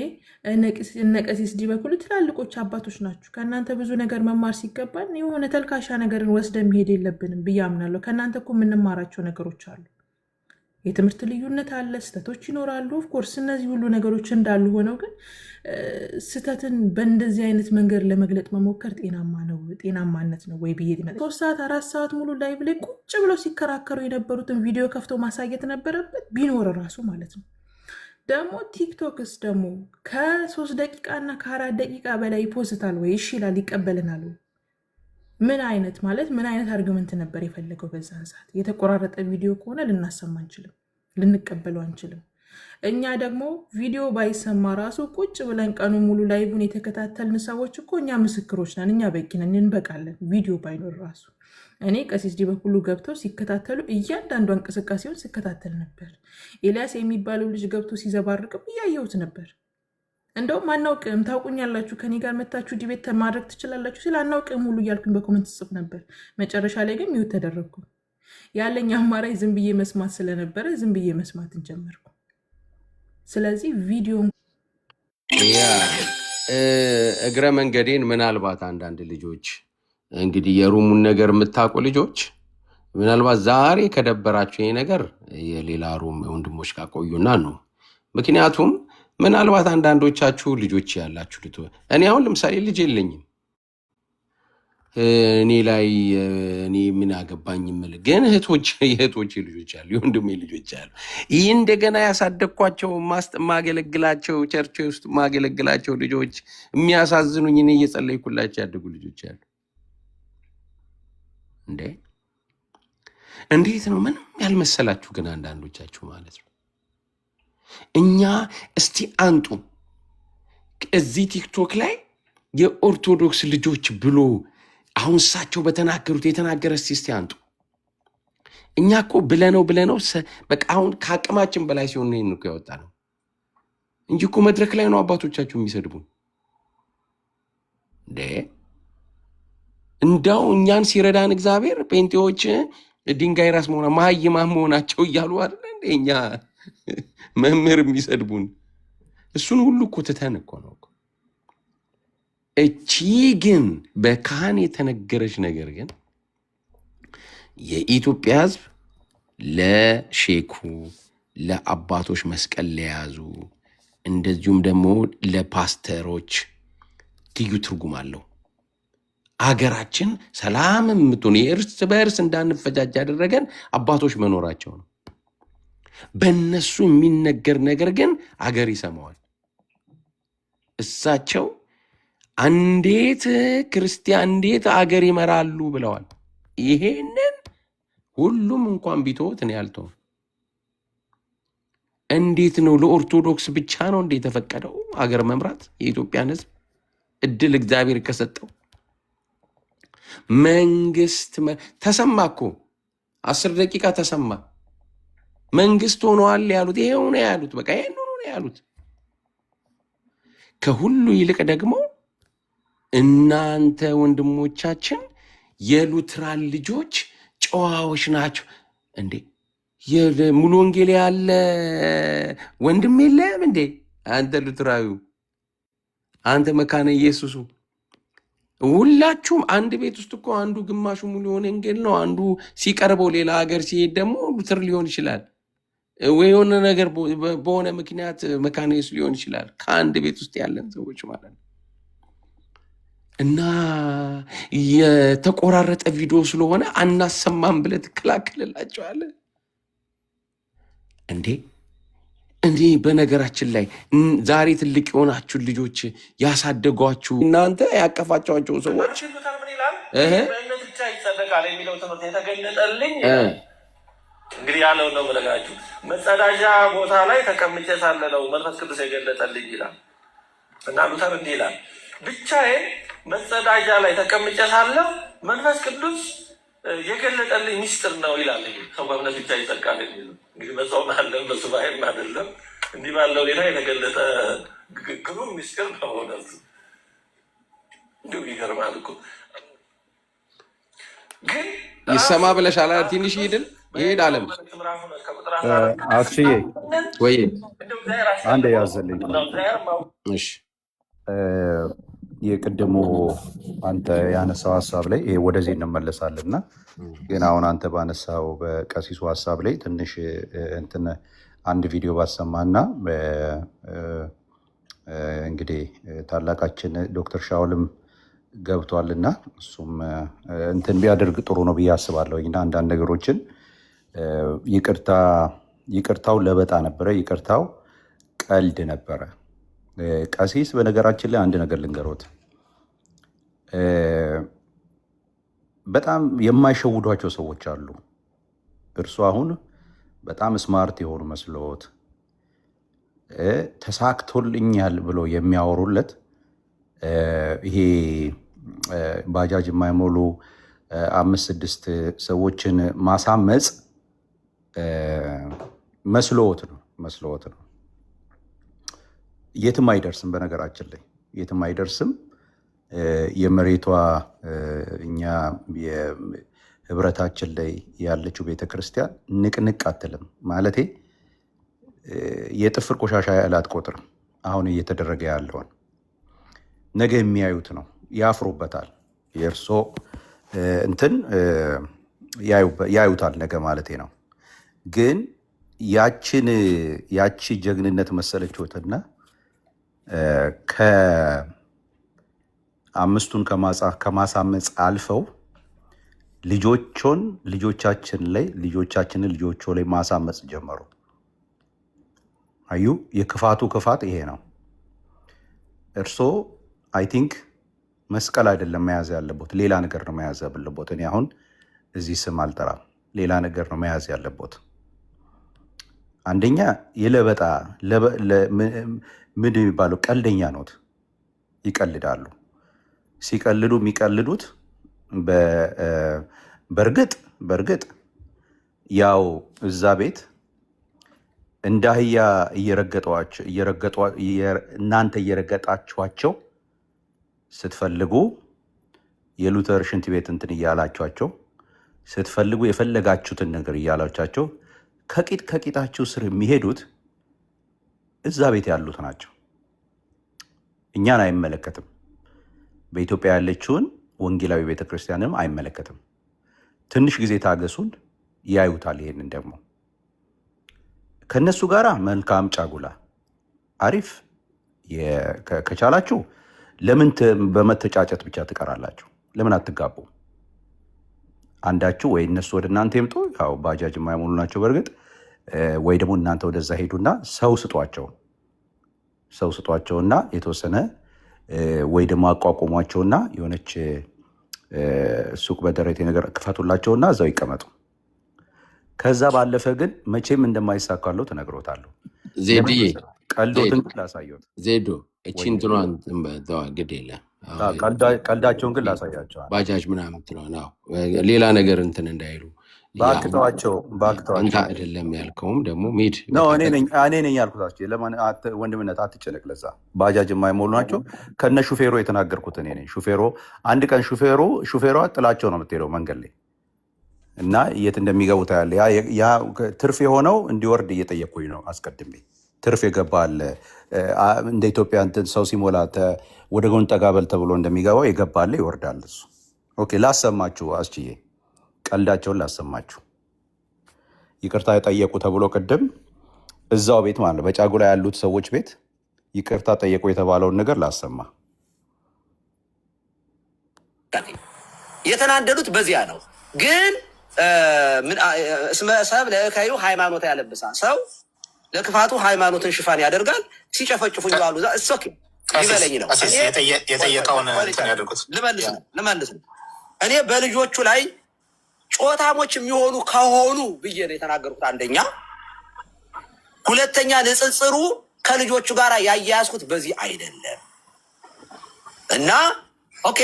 [SPEAKER 6] እነ ቀሲስ ዲበኩሉ ትላልቆች አባቶች ናችሁ። ከእናንተ ብዙ ነገር መማር ሲገባን የሆነ ተልካሻ ነገርን ወስደን መሄድ የለብንም ብዬ አምናለሁ። ከእናንተ እኮ የምንማራቸው ነገሮች አሉ። የትምህርት ልዩነት አለ፣ ስህተቶች ይኖራሉ። ኦፍኮርስ እነዚህ ሁሉ ነገሮች እንዳሉ ሆነው ግን ስህተትን በእንደዚህ አይነት መንገድ ለመግለጥ መሞከር ጤናማነት ነው ወይ ብዬ 3 ሰዓት 4 ሰዓት ሙሉ ላይቭ ላይ ቁጭ ብለው ሲከራከሩ የነበሩትን ቪዲዮ ከፍቶ ማሳየት ነበረበት ቢኖር ራሱ ማለት ነው። ደግሞ ቲክቶክስ ደግሞ ከ3 ደቂቃ እና ከ4 ደቂቃ በላይ ይፖስታል ወይ? እሺ ይላል፣ ይቀበልናል ወይ? ምን አይነት አርግመንት ነበር የፈለገው በዛን ሰዓት? የተቆራረጠ ቪዲዮ ከሆነ ልናሰማ አንችልም፣ ልንቀበለው አንችልም። እኛ ደግሞ ቪዲዮ ባይሰማ ራሱ ቁጭ ብለን ቀኑ ሙሉ ላይቡን የተከታተልን ሰዎች እኮ እኛ ምስክሮች ነን። እኛ በቂ ነን፣ እንበቃለን። ቪዲዮ ባይኖር ራሱ እኔ ቀሲስ ዲበኩሉ ገብተው ሲከታተሉ እያንዳንዷ እንቅስቃሴውን ሲከታተል ነበር። ኤልያስ የሚባለው ልጅ ገብቶ ሲዘባርቅም እያየሁት ነበር። እንደውም አናውቅም፣ ታውቁኛላችሁ፣ ከኔ ጋር መታችሁ ዲቤት ማድረግ ትችላላችሁ ሲል አናውቅም ሁሉ እያልኩኝ በኮመንት ጽፍ ነበር። መጨረሻ ላይ ግን ሚውት ተደረግኩ። ያለኝ አማራጭ ዝም ብዬ መስማት ስለነበረ ዝም ብዬ መስማትን ጀመርኩ። ስለዚህ ቪዲዮ
[SPEAKER 1] እግረ መንገዴን ምናልባት አንዳንድ ልጆች እንግዲህ የሩሙን ነገር የምታውቁ ልጆች ምናልባት ዛሬ ከደበራችሁ ይሄ ነገር የሌላ ሩም ወንድሞች ጋር ቆዩና ነው። ምክንያቱም ምናልባት አንዳንዶቻችሁ ልጆች ያላችሁ እኔ አሁን ለምሳሌ ልጅ የለኝም። እኔ ላይ እኔ ምን አገባኝ ምል ግን የእህቶቼ ልጆች አሉ፣ የወንድሜ ልጆች አሉ። ይህ እንደገና ያሳደግኳቸው ማገለግላቸው ቸርች ውስጥ ማገለግላቸው ልጆች የሚያሳዝኑኝ እኔ እየጸለይኩላቸው ያደጉ ልጆች አሉ። እንዴት ነው ምንም ያልመሰላችሁ ግን አንዳንዶቻችሁ ማለት ነው። እኛ እስቲ አንጡ እዚህ ቲክቶክ ላይ የኦርቶዶክስ ልጆች ብሎ አሁን እሳቸው በተናገሩት የተናገረ እስቲ አንጡ። እኛ እኮ ብለነው በቃ አሁን ከአቅማችን በላይ ሲሆን ይህን እኮ ያወጣ ነው እንጂ እኮ መድረክ ላይ ነው አባቶቻችሁ የሚሰድቡን። እንዳው እኛን ሲረዳን እግዚአብሔር ጴንጤዎች ድንጋይ ራስ መሃይማን መሆናቸው እያሉ አይደል እንደ እኛ መምህር የሚሰድቡን። እሱን ሁሉ እኮ ትተን እኮ ነው እቺ ግን በካህን የተነገረች ነገር ግን የኢትዮጵያ ሕዝብ ለሼኩ ለአባቶች መስቀል ለያዙ እንደዚሁም ደግሞ ለፓስተሮች ልዩ ትርጉም አለው። አገራችን ሰላም የምትሆን የእርስ በእርስ እንዳንፈጃጅ ያደረገን አባቶች መኖራቸው ነው። በእነሱ የሚነገር ነገር ግን አገር ይሰማዋል። እሳቸው እንዴት ክርስቲያን እንዴት አገር ይመራሉ ብለዋል። ይሄንን ሁሉም እንኳን ቢተውት እኔ አልተውም። እንዴት ነው ለኦርቶዶክስ ብቻ ነው እንዴ የተፈቀደው አገር መምራት? የኢትዮጵያን ሕዝብ እድል እግዚአብሔር ከሰጠው መንግስት ተሰማ እኮ 10 ደቂቃ ተሰማ መንግስት ሆኗል ያሉት ይሄው ነው ያሉት። በቃ ይሄን ነው ያሉት። ከሁሉ ይልቅ ደግሞ እናንተ ወንድሞቻችን የሉትራን ልጆች ጨዋዎች ናቸው እንዴ? ሙሉ ወንጌል ያለ ወንድም የለም እንዴ? አንተ ሉትራዊው፣ አንተ መካነ ኢየሱሱ፣ ሁላችሁም አንድ ቤት ውስጥ እኮ አንዱ ግማሹ ሙሉ ወንጌል ነው፣ አንዱ ሲቀርበው ሌላ ሀገር ሲሄድ ደግሞ ሉትር ሊሆን ይችላል፣ ወይ የሆነ ነገር በሆነ ምክንያት መካነ ኢየሱስ ሊሆን ይችላል። ከአንድ ቤት ውስጥ ያለን ሰዎች ማለት ነው። እና የተቆራረጠ ቪዲዮ ስለሆነ አናሰማም ብለህ ትከላከልላቸዋለህ እንዴ? እንዴ በነገራችን ላይ ዛሬ ትልቅ የሆናችሁ ልጆች ያሳደጓችሁ እናንተ ያቀፋቸዋቸው ሰዎች
[SPEAKER 4] ምን ይላል? በእምነት ብቻ ይጸደቃል የሚለው ትምህርት የተገለጠልኝ እንግዲህ ያለው ነው የምነግራችሁ። መጸዳጃ ቦታ ላይ ተቀምጬ ሳለ ነው መንፈስ ቅዱስ የገለጠልኝ ይላል። እና ሉተር እንዲህ ይላል፣ ብቻዬን መጸዳጃ ላይ ተቀምጬ ሳለ መንፈስ ቅዱስ የገለጠልኝ ሚስጥር ነው ይላል። ሰው በእምነት ብቻ ይጸድቃል የሚለው እንግዲህ በጾም አለም በሱባኤም አይደለም፣ እንዲህ ባለው ሌላ የተገለጠ ግሩም ሚስጥር ነው። እውነቱ እንዲሁ ይገርማል እኮ። ግን
[SPEAKER 1] ይሰማ ብለሻል። ትንሽ ይሄድ አለም
[SPEAKER 7] አክሽዬ
[SPEAKER 1] ወይ
[SPEAKER 7] አንድ ያዘልኝ።
[SPEAKER 1] እሺ
[SPEAKER 7] የቅድሙ አንተ ያነሳው ሀሳብ ላይ ወደዚህ እንመለሳለን እና ግን አሁን አንተ ባነሳው በቀሲሱ ሀሳብ ላይ ትንሽ እንትን አንድ ቪዲዮ ባሰማና እንግዲህ ታላቃችን ዶክተር ሻውልም ገብቷልና እሱም እንትን ቢያደርግ ጥሩ ነው ብዬ አስባለሁ። እና አንዳንድ ነገሮችን ይቅርታው ለበጣ ነበረ፣ ይቅርታው ቀልድ ነበረ። ቀሲስ በነገራችን ላይ አንድ ነገር ልንገሮት፣ በጣም የማይሸውዷቸው ሰዎች አሉ። እርሱ አሁን በጣም ስማርት የሆኑ መስሎት ተሳክቶልኛል ብሎ የሚያወሩለት ይሄ ባጃጅ የማይሞሉ 5-6 ሰዎችን ማሳመፅ መስሎት ነው። የትም አይደርስም። በነገራችን ላይ የትም አይደርስም። የመሬቷ እኛ የህብረታችን ላይ ያለችው ቤተክርስቲያን ንቅንቅ አትልም። ማለቴ የጥፍር ቆሻሻ ያህል አትቆጥርም። አሁን እየተደረገ ያለውን ነገ የሚያዩት ነው፣ ያፍሩበታል። የእርሶ እንትን ያዩታል ነገ ማለቴ ነው። ግን ያቺ ጀግንነት መሰለችዎትና ከአምስቱን ከማሳመፅ አልፈው ልጆቻችንን ልጆቹ ላይ ማሳመፅ ጀመሩ። አዩ፣ የክፋቱ ክፋት ይሄ ነው። እርሶ አይ ቲንክ መስቀል አይደለም መያዝ ያለቦት፣ ሌላ ነገር ነው መያዝ ያለቦት። እኔ አሁን እዚህ ስም አልጠራም፣ ሌላ ነገር ነው መያዝ ያለቦት። አንደኛ የለበጣ ምን የሚባለው ቀልደኛ ኖት፣ ይቀልዳሉ። ሲቀልዱ የሚቀልዱት በእርግጥ ያው እዛ ቤት እንደ አህያ እናንተ እየረገጣችኋቸው ስትፈልጉ የሉተር ሽንት ቤት እንትን እያላችኋቸው ስትፈልጉ የፈለጋችሁትን ነገር እያላቻቸው ከቂጣችሁ ስር የሚሄዱት እዛ ቤት ያሉት ናቸው። እኛን አይመለከትም። በኢትዮጵያ ያለችውን ወንጌላዊ ቤተክርስቲያንም አይመለከትም። ትንሽ ጊዜ ታገሱን፣ ያዩታል። ይሄንን ደግሞ ከነሱ ጋር መልካም ጫጉላ አሪፍ ከቻላችሁ ለምን በመተጫጨት ብቻ ትቀራላችሁ? ለምን አትጋቡ? አንዳችሁ ወይ እነሱ ወደ እናንተ ይምጡ፣ ያው ባጃጅ የማይሞሉ ናቸው በእርግጥ፣ ወይ ደግሞ እናንተ ወደዛ ሄዱና ሰው ስጧቸውና የተወሰነ ወይ ደግሞ አቋቁሟቸውና የሆነች ሱቅ በደረቴ ነገር ክፈቱላቸውና እዛው ይቀመጡ። ከዛ ባለፈ ግን መቼም እንደማይሳካለው ተነግሮታለሁ።
[SPEAKER 1] ዜድዬ
[SPEAKER 7] ቀልዶትን ላሳየት
[SPEAKER 1] ዜዶ እቺን ትሏን ግድ የለ
[SPEAKER 7] ቀልዳቸውን ግን ላሳያቸዋል።
[SPEAKER 1] ባጃጅ ምናምን ትሏን ሌላ ነገር እንትን እንዳይሉ
[SPEAKER 7] ባክተዋቸው
[SPEAKER 1] አንተ አይደለም ያልከውም ደግሞ ሜድ
[SPEAKER 7] እኔ ነኝ ያልኩታቸው። ወንድምነት አትጨነቅ። ለዛ ባጃጅ የማይሞሉ ናቸው። ከነ ሹፌሮ የተናገርኩት እኔ ነኝ። ሹፌሮ አንድ ቀን ሹፌሯ ጥላቸው ነው የምትሄደው መንገድ ላይ እና የት እንደሚገቡ ታያለ። ያ ትርፍ የሆነው እንዲወርድ እየጠየቅኩኝ ነው። አስቀድሜ ትርፍ የገባል እንደ ኢትዮጵያ እንትን ሰው ሲሞላ ወደ ጎን ጠጋበል ተብሎ እንደሚገባው የገባለ ይወርዳል እሱ። ኦኬ ላሰማችሁ፣ አስችዬ ቀልዳቸውን ላሰማችሁ። ይቅርታ የጠየቁ ተብሎ ቅድም እዛው ቤት ማለት በጫጉላ ያሉት ሰዎች ቤት ይቅርታ ጠየቁ የተባለውን ነገር ላሰማ።
[SPEAKER 2] የተናደዱት በዚያ ነው ግን ሰብ ለካዩ ሃይማኖት ያለብሳ ሰው ለክፋቱ ሃይማኖትን ሽፋን ያደርጋል። ሲጨፈጭፉኝ ባሉ እሶክ ይበለኝ ነው
[SPEAKER 8] የጠየቀውን ያደርጉት
[SPEAKER 2] ልመልስ ነው። እኔ በልጆቹ ላይ ጮታሞች የሚሆኑ ከሆኑ ብዬ ነው የተናገርኩት። አንደኛ፣ ሁለተኛ ንጽጽሩ ከልጆቹ ጋር ያያያዝኩት በዚህ አይደለም እና ኦኬ።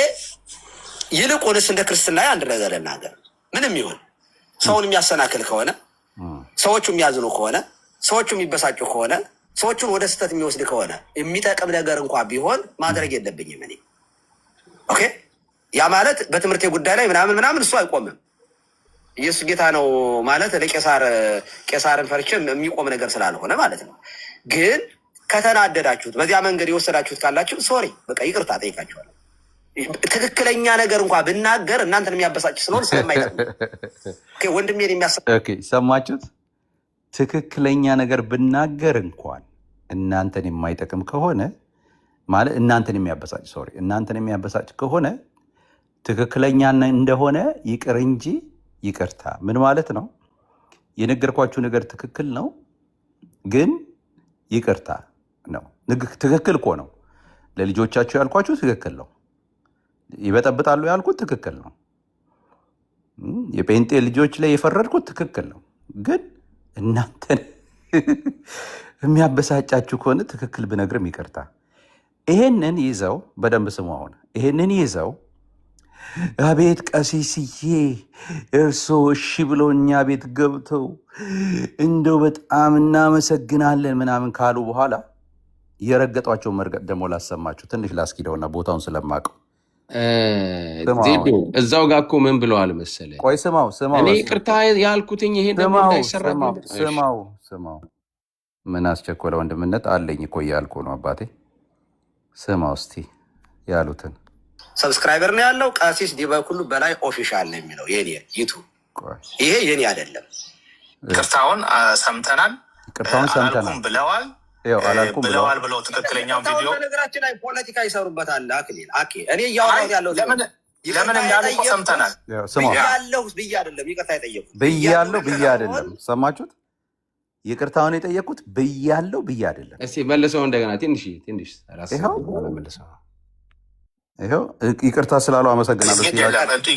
[SPEAKER 2] ይልቁንስ እንደ ክርስትና አንድ ነገር ልናገር። ምንም ይሁን ሰውን የሚያሰናክል ከሆነ ሰዎቹ የሚያዝኑ ከሆነ ሰዎቹ የሚበሳጩ ከሆነ ሰዎቹን ወደ ስህተት የሚወስድ ከሆነ የሚጠቅም ነገር እንኳ ቢሆን ማድረግ የለብኝም እኔ። ኦኬ ያ ማለት በትምህርቴ ጉዳይ ላይ ምናምን እሱ አይቆምም። ኢየሱስ ጌታ ነው ማለት ለቄሳርን ፈርቼ የሚቆም ነገር ስላልሆነ ማለት ነው። ግን ከተናደዳችሁት በዚያ መንገድ የወሰዳችሁት ካላችሁ ሶሪ፣ በቃ ይቅርታ ጠይቃችኋለሁ። ትክክለኛ ነገር እንኳ ብናገር እናንተን የሚያበሳጭ ስለሆነ ስለማይጠቅም ወንድሜን
[SPEAKER 7] ሰማችሁት? ትክክለኛ ነገር ብናገር እንኳን እናንተን የማይጠቅም ከሆነ ማለት እናንተን የሚያበሳጭ ከሆነ ትክክለኛ እንደሆነ ይቅር እንጂ ይቅርታ ምን ማለት ነው? የነገርኳችሁ ነገር ትክክል ነው፣ ግን ይቅርታ ነው። ትክክል እኮ ነው። ለልጆቻችሁ ያልኳችሁ ትክክል ነው። ይበጠብጣሉ ያልኩት ትክክል ነው። የጴንጤ ልጆች ላይ የፈረድኩት ትክክል ነው። ግን እናንተን የሚያበሳጫችሁ ከሆነ ትክክል ብነግርም ይቅርታ። ይሄንን ይዘው በደንብ ስሙ። አሁን ይሄንን ይዘው አቤት ቀሲስዬ እርሶ እሺ ብሎ እኛ ቤት ገብተው እንደው በጣም እናመሰግናለን ምናምን ካሉ በኋላ የረገጧቸውን መርገጥ ደግሞ ላሰማችሁ። ትንሽ ላስኪደውና ቦታውን ስለማውቀው
[SPEAKER 1] ዜዶ እዛው ጋር እኮ ምን ብለዋል መሰለህ?
[SPEAKER 7] ቆይ ስማው።
[SPEAKER 1] እኔ ይቅርታ ያልኩትኝ ይሄን ደግሞ እንዳይሰራ
[SPEAKER 7] ስማው። ምን አስቸኮለ? ወንድምነት አለኝ እኮ እያልኩ ነው አባቴ። ስማው እስቲ ያሉትን።
[SPEAKER 2] ሰብስክራይበር ነው ያለው ቀሲስ ዲበኩሉ በላይ ኦፊሻል ነው የሚለው የኔ ዩቱብ። ይሄ የኔ አይደለም።
[SPEAKER 8] ይቅርታውን ሰምተናል ብለዋል ብለዋል ብለው ትክክለኛውን ቪዲዮ
[SPEAKER 2] ነገራችን ላይ ፖለቲካ ይሰሩበታል። አክሊል እኔ እያወራሁት ያለው
[SPEAKER 8] ለምን እንዳለ እኮ ሰምተናል።
[SPEAKER 2] ብያለሁ ብዬ አይደለም ይቅርታ የጠየቁት
[SPEAKER 7] ብያለሁ ብዬ አይደለም። ሰማችሁት? ይቅርታውን የጠየቁት ብያለሁ ብዬ አይደለም።
[SPEAKER 1] እስኪ መልሰው እንደገና ትንሽ
[SPEAKER 7] ይኸው ይቅርታ ስላለው አመሰግናለሁ።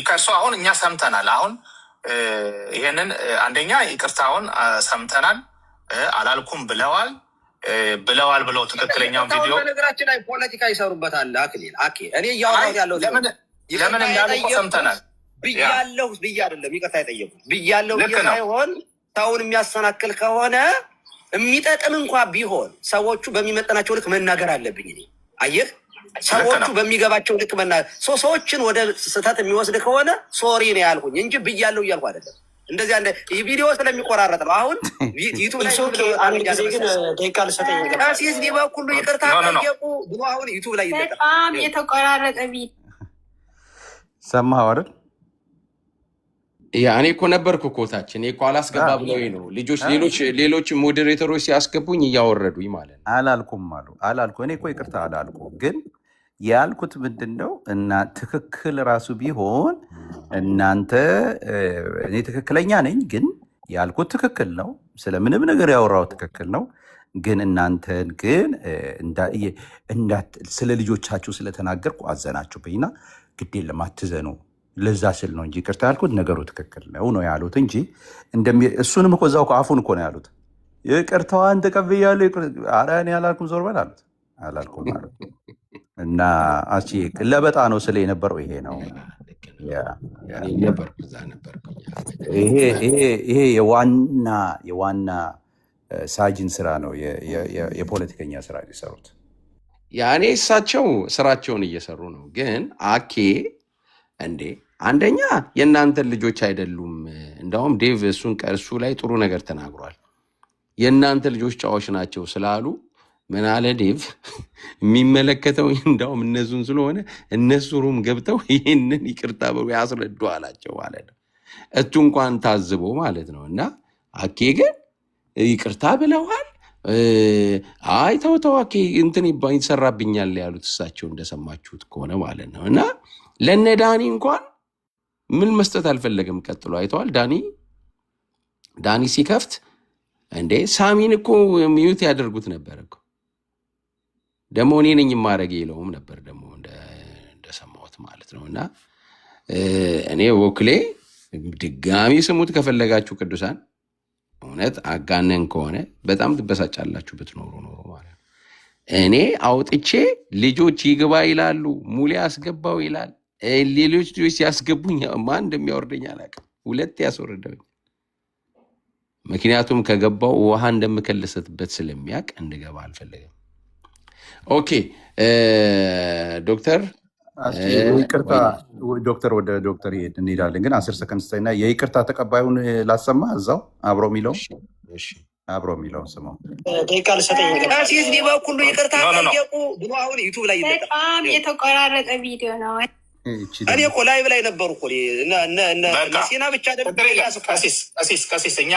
[SPEAKER 8] ከእሱ አሁን እኛ ሰምተናል። አሁን ይሄንን አንደኛ ይቅርታውን ሰምተናል አላልኩም ብለዋል ብለው ትክክለኛውን ቪዲዮ
[SPEAKER 2] ነገራችን ላይ ፖለቲካ ይሰሩበታል። አክሊል እኔ እያወራሁት ያለው
[SPEAKER 8] ለምን እንዳለ እኮ ሰምተናል።
[SPEAKER 2] ብያለሁ ብዬ አይደለም ይቅርታ የጠየቁት። ብያለሁ ብዬ ሳይሆን ሰውን የሚያሰናክል ከሆነ የሚጠቅም እንኳ ቢሆን ሰዎቹ በሚመጠናቸው ልክ መናገር አለብኝ እኔ። አየህ፣ ሰዎቹ በሚገባቸው ልክ መናገር። ሰዎችን ወደ ስህተት የሚወስድ ከሆነ ሶሪ ነው ያልኩኝ እንጂ ብያለሁ እያልኩ አይደለም። እንደዚህ አንደ ቪዲዮ ስለሚቆራረጥ ነው። አሁን ዩቲዩብ ላይ አንድ ጊዜ ግን ደቂቃ ልሰጠኝ ቀሲስ ሊበኩሉ ይቅርታ ጠየቁ ብሎ አሁን ዩቲዩብ ላይ ይለቀቃል።
[SPEAKER 9] በጣም የተቆራረጠ ቪዲዮ
[SPEAKER 7] ሰማኸው አይደል?
[SPEAKER 1] ያ እኔ እኮ ነበርኩ እኮ ታች እኔ እኮ አላስገባ ብለው ነው ሌሎች ሞዴሬተሮች ሲያስገቡኝ እያወረዱኝ ማለት ነው።
[SPEAKER 7] አላልኩ እኔ እኮ ይቅርታ አላልኩ። ግን ያልኩት ምንድን ነው እና ትክክል ራሱ ቢሆን እናንተ እኔ ትክክለኛ ነኝ፣ ግን ያልኩት ትክክል ነው። ስለምንም ነገር ያወራው ትክክል ነው። ግን እናንተን ግን ስለ ልጆቻችሁ ስለተናገርኩ አዘናችሁብኝና ግድ የለም አትዘኑ። ለዛ ስል ነው እንጂ ይቅርታ ያልኩት ነገሩ ትክክል ነው ያሉት እንጂ እሱንም እኮ እዛው አፉን እኮ ነው ያሉት። ይቅርታዋን ተቀብያለሁ። ኧረ እኔ አላልኩም ዞር በል አሉት። አላልኩም አሉት እና ለበጣ ነው ስለ የነበረው ይሄ ነው። ይሄ የዋና ሳጅን ስራ ነው፣ የፖለቲከኛ ስራ ሊሰሩት።
[SPEAKER 1] ያኔ እሳቸው ስራቸውን እየሰሩ ነው። ግን አኬ እንዴ አንደኛ የእናንተን ልጆች አይደሉም። እንደውም ዴቭ እሱ ላይ ጥሩ ነገር ተናግሯል። የእናንተ ልጆች ጫዎች ናቸው ስላሉ ምን አለ ዴቭ፣ የሚመለከተው እንዳውም እነሱን ስለሆነ እነሱ ሩም ገብተው ይህንን ይቅርታ ብሎ ያስረዱ አላቸው ማለት ነው። እቱ እንኳን ታዝቦ ማለት ነው። እና አኬ ግን ይቅርታ ብለዋል። አይ ተው አኬ እንትን ይሰራብኛል ያሉት እሳቸው እንደሰማችሁት ከሆነ ማለት ነው። እና ለነ ዳኒ እንኳን ምን መስጠት አልፈለገም። ቀጥሎ አይተዋል። ዳኒ ሲከፍት እንዴ ሳሚን እኮ ሚዩት ያደርጉት ነበር እኮ ደግሞ እኔ ነኝ ማድረግ ይለውም ነበር ደግሞ እንደሰማሁት ማለት ነው። እና እኔ ወክሌ ድጋሚ ስሙት ከፈለጋችሁ ቅዱሳን፣ እውነት አጋነን ከሆነ በጣም ትበሳጫላችሁ ብትኖሩ ኖሮ ማለት ነው። እኔ አውጥቼ ልጆች ይግባ ይላሉ፣ ሙሌ አስገባው ይላል። ሌሎች ልጆች ሲያስገቡኝ ማን እንደሚያወርደኝ አላውቅም። ሁለት ያስወርደውኝ። ምክንያቱም ከገባው ውሃ እንደምከልሰትበት ስለሚያውቅ እንድገባ አልፈለግም። ኦኬ ዶክተር
[SPEAKER 7] ይቅርታ ዶክተር ወደ ዶክተር እንሄዳለን፣ ግን 10 ሰከንድ ስታይና የይቅርታ ተቀባዩን ላሰማ እዛው አብሮ የሚለውን ስማው።
[SPEAKER 2] ደቂቃ ልሰጠኝ ቀሲስ ሊበኩሉ ይቅርታ ጠየቁ ብሎ አሁን ዩቲዩብ ላይ ይለቀቃል።
[SPEAKER 9] በጣም የተቆራረጠ ቪዲዮ ነው።
[SPEAKER 2] እኔ እኮ ላይቭ ላይ ነበሩ እኮ ሲና ብቻ
[SPEAKER 8] ቀሲስ እኛ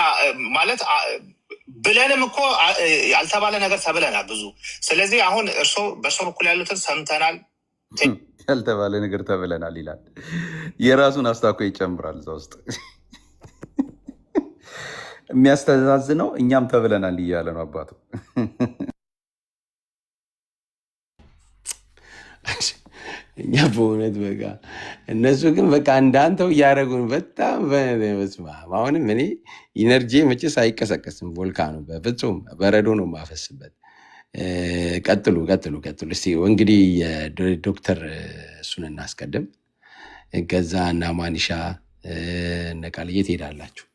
[SPEAKER 8] ማለት ብለንም እኮ ያልተባለ ነገር ተብለናል ብዙ። ስለዚህ አሁን እርስዎ በሰው በኩል ያሉትን ሰምተናል።
[SPEAKER 7] ያልተባለ ነገር ተብለናል ይላል። የራሱን አስታኮ ይጨምራል እዛ ውስጥ። የሚያስተዛዝነው እኛም ተብለናል እያለ ነው አባቱ።
[SPEAKER 1] እኛ በእውነት በቃ እነሱ ግን በቃ እንዳንተው እያደረጉን በጣም በስማ። አሁንም እኔ ኢነርጂ መቼስ አይቀሰቀስም። ቮልካኑ በፍጹም በረዶ ነው የማፈስበት። ቀጥሉ። እስቲ እንግዲህ የዶክተር እሱን እናስቀድም። ከዛ እና ማኒሻ እነ ቃልዬ ትሄዳላችሁ።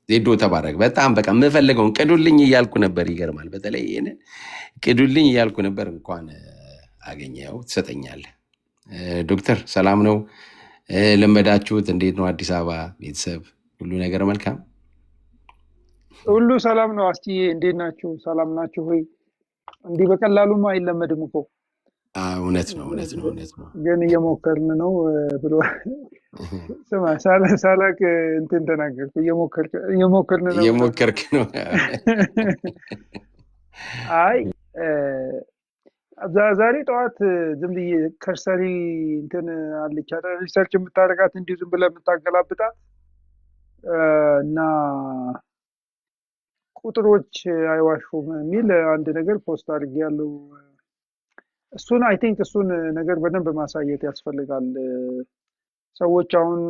[SPEAKER 1] ዜዶ ተባረክ። በጣም በቃ የምፈልገውን ቅዱልኝ እያልኩ ነበር። ይገርማል። በተለይ ይህንን ቅዱልኝ እያልኩ ነበር። እንኳን አገኘው ትሰጠኛለህ። ዶክተር ሰላም ነው? ለመዳችሁት? እንዴት ነው አዲስ አበባ ቤተሰብ ሁሉ ነገር መልካም?
[SPEAKER 10] ሁሉ ሰላም ነው። እስቲ እንዴት ናችሁ? ሰላም ናችሁ ሆይ? እንዲህ በቀላሉማ አይለመድም እኮ።
[SPEAKER 1] እውነት ነው።
[SPEAKER 10] ግን እየሞከርን ነው ብሎ ስማ፣ ሳላቅ እንትን ተናገርኩ። እየሞከርክ ነው። አይ ዛሬ ጠዋት ዝም ብዬ ከርሰሪ እንትን አለች ሪሰርች የምታደርጋት እንዲሁ ዝም ብለህ የምታገላብጣት እና ቁጥሮች አይዋሹም የሚል አንድ ነገር ፖስት አድርጌያለሁ። እሱን አይ ቲንክ እሱን ነገር በደንብ ማሳየት ያስፈልጋል። ሰዎች አሁን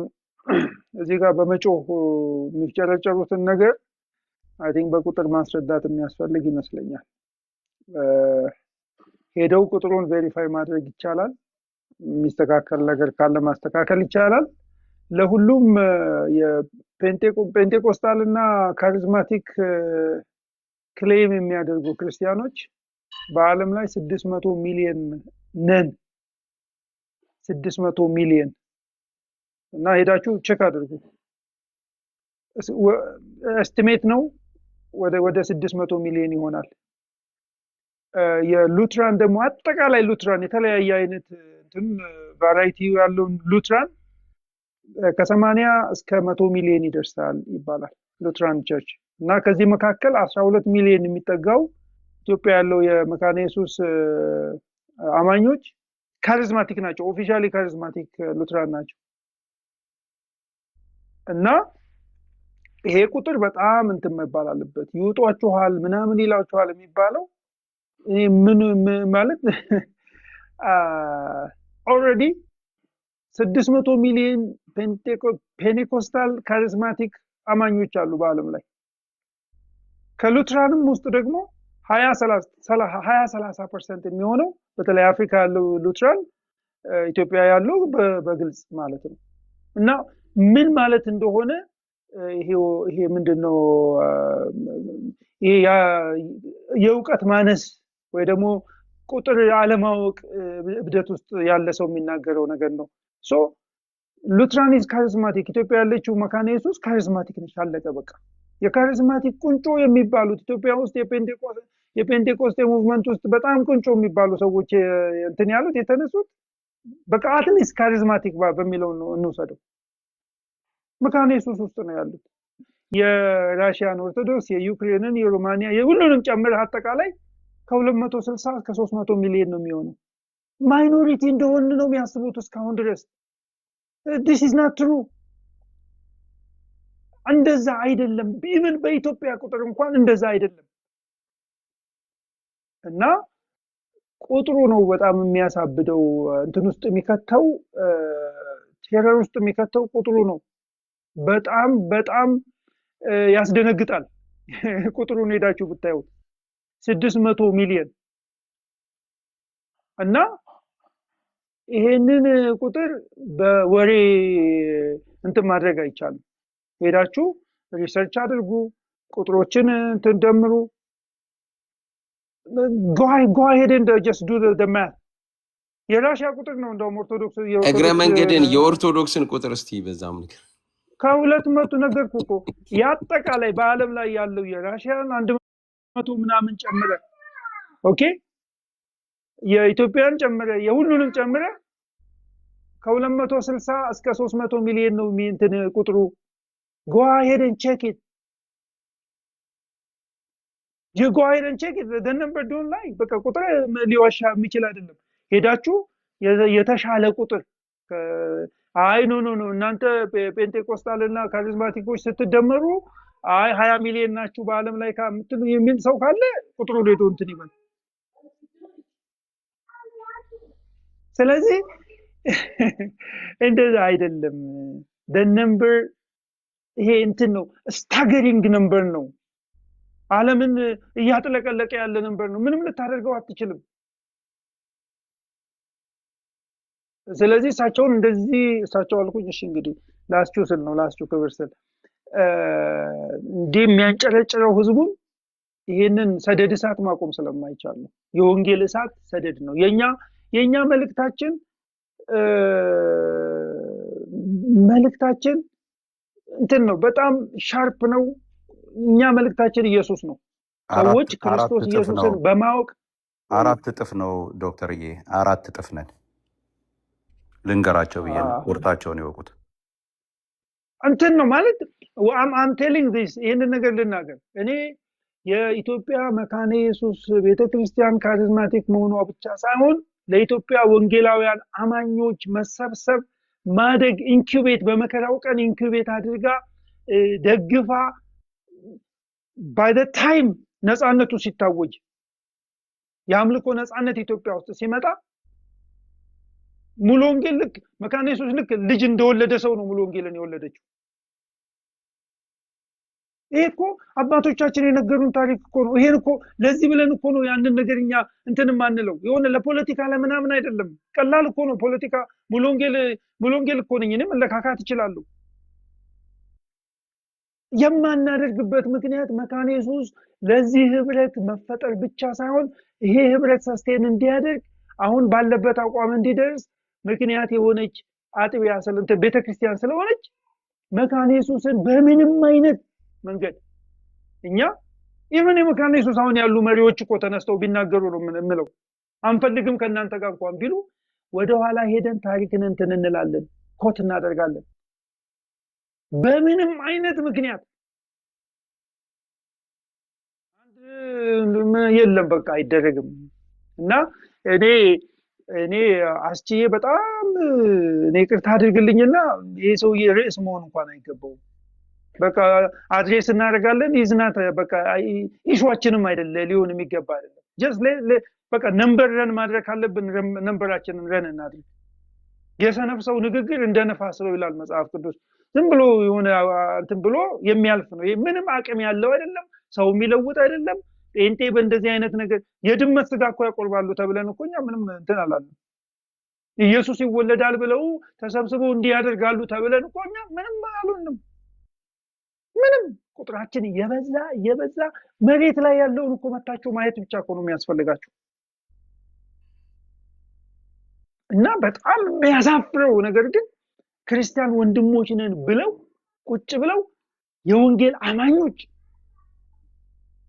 [SPEAKER 10] እዚህ ጋር በመጮህ የሚጨረጨሩትን ነገር አይ ቲንክ በቁጥር ማስረዳት የሚያስፈልግ ይመስለኛል። ሄደው ቁጥሩን ቬሪፋይ ማድረግ ይቻላል። የሚስተካከል ነገር ካለ ማስተካከል ይቻላል። ለሁሉም የፔንቴኮስታል እና ካሪዝማቲክ ክሌም የሚያደርጉ ክርስቲያኖች በዓለም ላይ 600 ሚሊዮን ነን። 600 ሚሊዮን እና ሄዳችሁ ቼክ አድርጉ። ኤስቲሜት ነው ወደ 600 ሚሊዮን ይሆናል። የሉትራን ደግሞ አጠቃላይ ሉትራን የተለያየ አይነት እንትን ቫራይቲ ያለው ሉትራን ከ80 እስከ 100 ሚሊዮን ይደርሳል ይባላል ሉትራን ቸርች እና ከዚህ መካከል 12 ሚሊዮን የሚጠጋው ኢትዮጵያ ያለው የመካነ ኢየሱስ አማኞች ካሪዝማቲክ ናቸው። ኦፊሻሊ ካሪዝማቲክ ሉትራን ናቸው እና ይሄ ቁጥር በጣም እንትን መባል አለበት። ይውጧችኋል ምናምን ይላችኋል የሚባለው ምን ማለት ኦልሬዲ 600 ሚሊዮን ፔንቴኮስታል ካሪዝማቲክ አማኞች አሉ በአለም ላይ። ከሉትራንም ውስጥ ደግሞ 20-30% የሚሆነው በተለይ አፍሪካ ያለው ሉትራን ኢትዮጵያ ያለው በግልጽ ማለት ነው እና ምን ማለት እንደሆነ ይሄ ምንድነው ይሄ የእውቀት ማነስ ወይ ደግሞ ቁጥር አለማወቅ እብደት ውስጥ ያለ ሰው የሚናገረው ነገር ነው። ሶ ሉትራን ኢዝ ካሪዝማቲክ። ኢትዮጵያ ያለችው መካነ ኢየሱስ ካሪዝማቲክ ነች። አለቀ በቃ። የካሪዝማቲክ ቁንጮ የሚባሉት ኢትዮጵያ ውስጥ የፔንቴኮስቴ ሙቭመንት ውስጥ በጣም ቁንጮ የሚባሉ ሰዎች እንትን ያሉት የተነሱት በቃ አትሊስት ካሪዝማቲክ በሚለው ነው እንውሰደው። መካነ ኢየሱስ ውስጥ ነው ያሉት። የራሽያን ኦርቶዶክስ፣ የዩክሬንን፣ የሮማኒያ የሁሉንም ጨምር አጠቃላይ ከ260 እስከ 300 ሚሊዮን ነው የሚሆነው። ማይኖሪቲ እንደሆነ ነው የሚያስቡት እስካሁን ድረስ። this is not true። እንደዛ አይደለም። ኢቭን በኢትዮጵያ ቁጥር እንኳን እንደዛ አይደለም እና ቁጥሩ ነው በጣም የሚያሳብደው። እንትን ውስጥ የሚከተው ቴረር ውስጥ የሚከተው ቁጥሩ ነው። በጣም በጣም ያስደነግጣል። ቁጥሩን ሄዳችሁ ብታዩት 600 ሚሊዮን እና ይሄንን ቁጥር በወሬ እንትን ማድረግ አይቻልም። ሄዳችሁ ሪሰርች አድርጉ፣ ቁጥሮችን እንትን ደምሩ። go ahead and just do the math። የራሽያ ቁጥር ነው እንደውም ኦርቶዶክስ
[SPEAKER 1] እግረ መንገድን የኦርቶዶክስን ቁጥር እስቲ በዛም ነገር
[SPEAKER 10] ከ200 ነገርኩ እኮ ያጠቃላይ በአለም ላይ ያለው የራሽያን 100 ምናምን ጨምረ ኦኬ የኢትዮጵያን ጨምረ የሁሉንም ጨምረ ከ260 እስከ 300 ሚሊዮን ነው እንትን ቁጥሩ። go ahead and check it። you go ahead and check it the number don't lie። በቃ ቁጥር ሊዋሻ የሚችል አይደለም። ሄዳችሁ የተሻለ ቁጥር አይ ኖ እናንተ ፔንቴኮስታልና ካሪዝማቲኮች ስትደመሩ አይ 20 ሚሊዮን ናችሁ በአለም ላይ ከምትሉ የሚል ሰው ካለ ቁጥሩ ሄዶ እንትን ይበል። ስለዚህ እንደዛ አይደለም። the number ይሄ እንትን ነው staggering number ነው። ዓለምን እያጥለቀለቀ ያለ ነበር ነው። ምንም ልታደርገው አትችልም። ስለዚህ እሳቸውን እንደዚህ እሳቸው አልኩኝ። እሺ እንግዲህ ላስቹ ስል ነው ላስቹ ክብር ስል እንዲህ የሚያንጨረጭረው ህዝቡን ይሄንን ሰደድ እሳት ማቆም ስለማይቻል ነው። የወንጌል እሳት ሰደድ ነው። የኛ መልእክታችን እንትን ነው፣ በጣም ሻርፕ ነው። እኛ መልእክታችን ኢየሱስ ነው። ሰዎች ክርስቶስ ኢየሱስን በማወቅ
[SPEAKER 7] 4 እጥፍ ነው ዶክተርዬ፣ 4 እጥፍ ነን። ልንገራቸው ብዬ ነው ቁርጣቸውን ይወቁት።
[SPEAKER 10] እንትን ነው ማለት I'm telling this ይሄንን ነገር ልናገር። እኔ የኢትዮጵያ መካነ ኢየሱስ ቤተክርስቲያን ካሪዝማቲክ መሆኗ ብቻ ሳይሆን ለኢትዮጵያ ወንጌላውያን አማኞች መሰብሰብ ማደግ ኢንኩቤት በመከራው ቀን ኢንኩቤት አድርጋ ደግፋ by the time ነፃነቱ ሲታወጅ የአምልኮ ነፃነት ኢትዮጵያ ውስጥ ሲመጣ ሙሉ ወንጌል ልክ መካነ ኢየሱስ ልክ ልጅ እንደወለደ ሰው ነው ሙሉ ወንጌልን የወለደችው። ይሄ እኮ አባቶቻችን የነገሩን ታሪክ እኮ ነው። ይሄን እኮ ለዚህ ብለን እኮ ነው ያንን ነገርኛ እንትን ማንለው የሆነ ለፖለቲካ ለምናምን አይደለም። ቀላል እኮ ነው ፖለቲካ። ሙሉ ወንጌል እኮ ነኝ እኔ መለካካት ይችላል። የማናደርግበት ምክንያት መካነ ኢየሱስ ለዚህ ህብረት መፈጠር ብቻ ሳይሆን ይሄ ህብረት ሰስቴን እንዲያደርግ አሁን ባለበት አቋም እንዲደርስ ምክንያት የሆነች አጥቢያ ቤተክርስቲያን ስለሆነች መካነ ኢየሱስን በምንም አይነት መንገድ እኛ ኢቭን የመካነ ኢየሱስ አሁን ያሉ መሪዎች እኮ ተነስተው ቢናገሩ ነው የምለው አንፈልግም ከናንተ ጋር እንኳን ቢሉ ወደ ኋላ ሄደን ታሪክን እንትን እንላለን ኮት እናደርጋለን በምንም አይነት ምክንያት የለም በቃ አይደረግም እና እኔ አስቺዬ በጣም እኔ ቅርታ አድርግልኝና ይሄ ሰው የርዕስ መሆን እንኳን አይገባው በቃ አድሬስ እናደርጋለን ይዝናት በቃ ኢሹአችንም አይደለ ሊሆን የሚገባ አይደለም just በቃ ነምበር ረን ማድረግ አለብን ነምበራችንን ረን እናድርግ የሰነፍ ሰው ንግግር እንደ ነፋስ ነው ይላል መጽሐፍ ቅዱስ ዝም ብሎ የሆነ እንትን ብሎ የሚያልፍ ነው ምንም አቅም ያለው አይደለም ሰው የሚለውጥ አይደለም ጴንጤ በእንደዚህ አይነት ነገር የድመት ስጋ እኮ ያቆርባሉ ተብለን እኮኛ ምንም እንትን አላለም ኢየሱስ ይወለዳል ብለው ተሰብስበው እንዲያደርጋሉ ተብለን እኮኛ ምንም አሉንም ምንም ቁጥራችን የበዛ መሬት ላይ ያለውን እኮ መታቸው ማየት ብቻ እኮ ነው የሚያስፈልጋቸው እና በጣም የሚያሳፍረው ነገር ግን ክርስቲያን ወንድሞች ነን ብለው ቁጭ ብለው የወንጌል አማኞች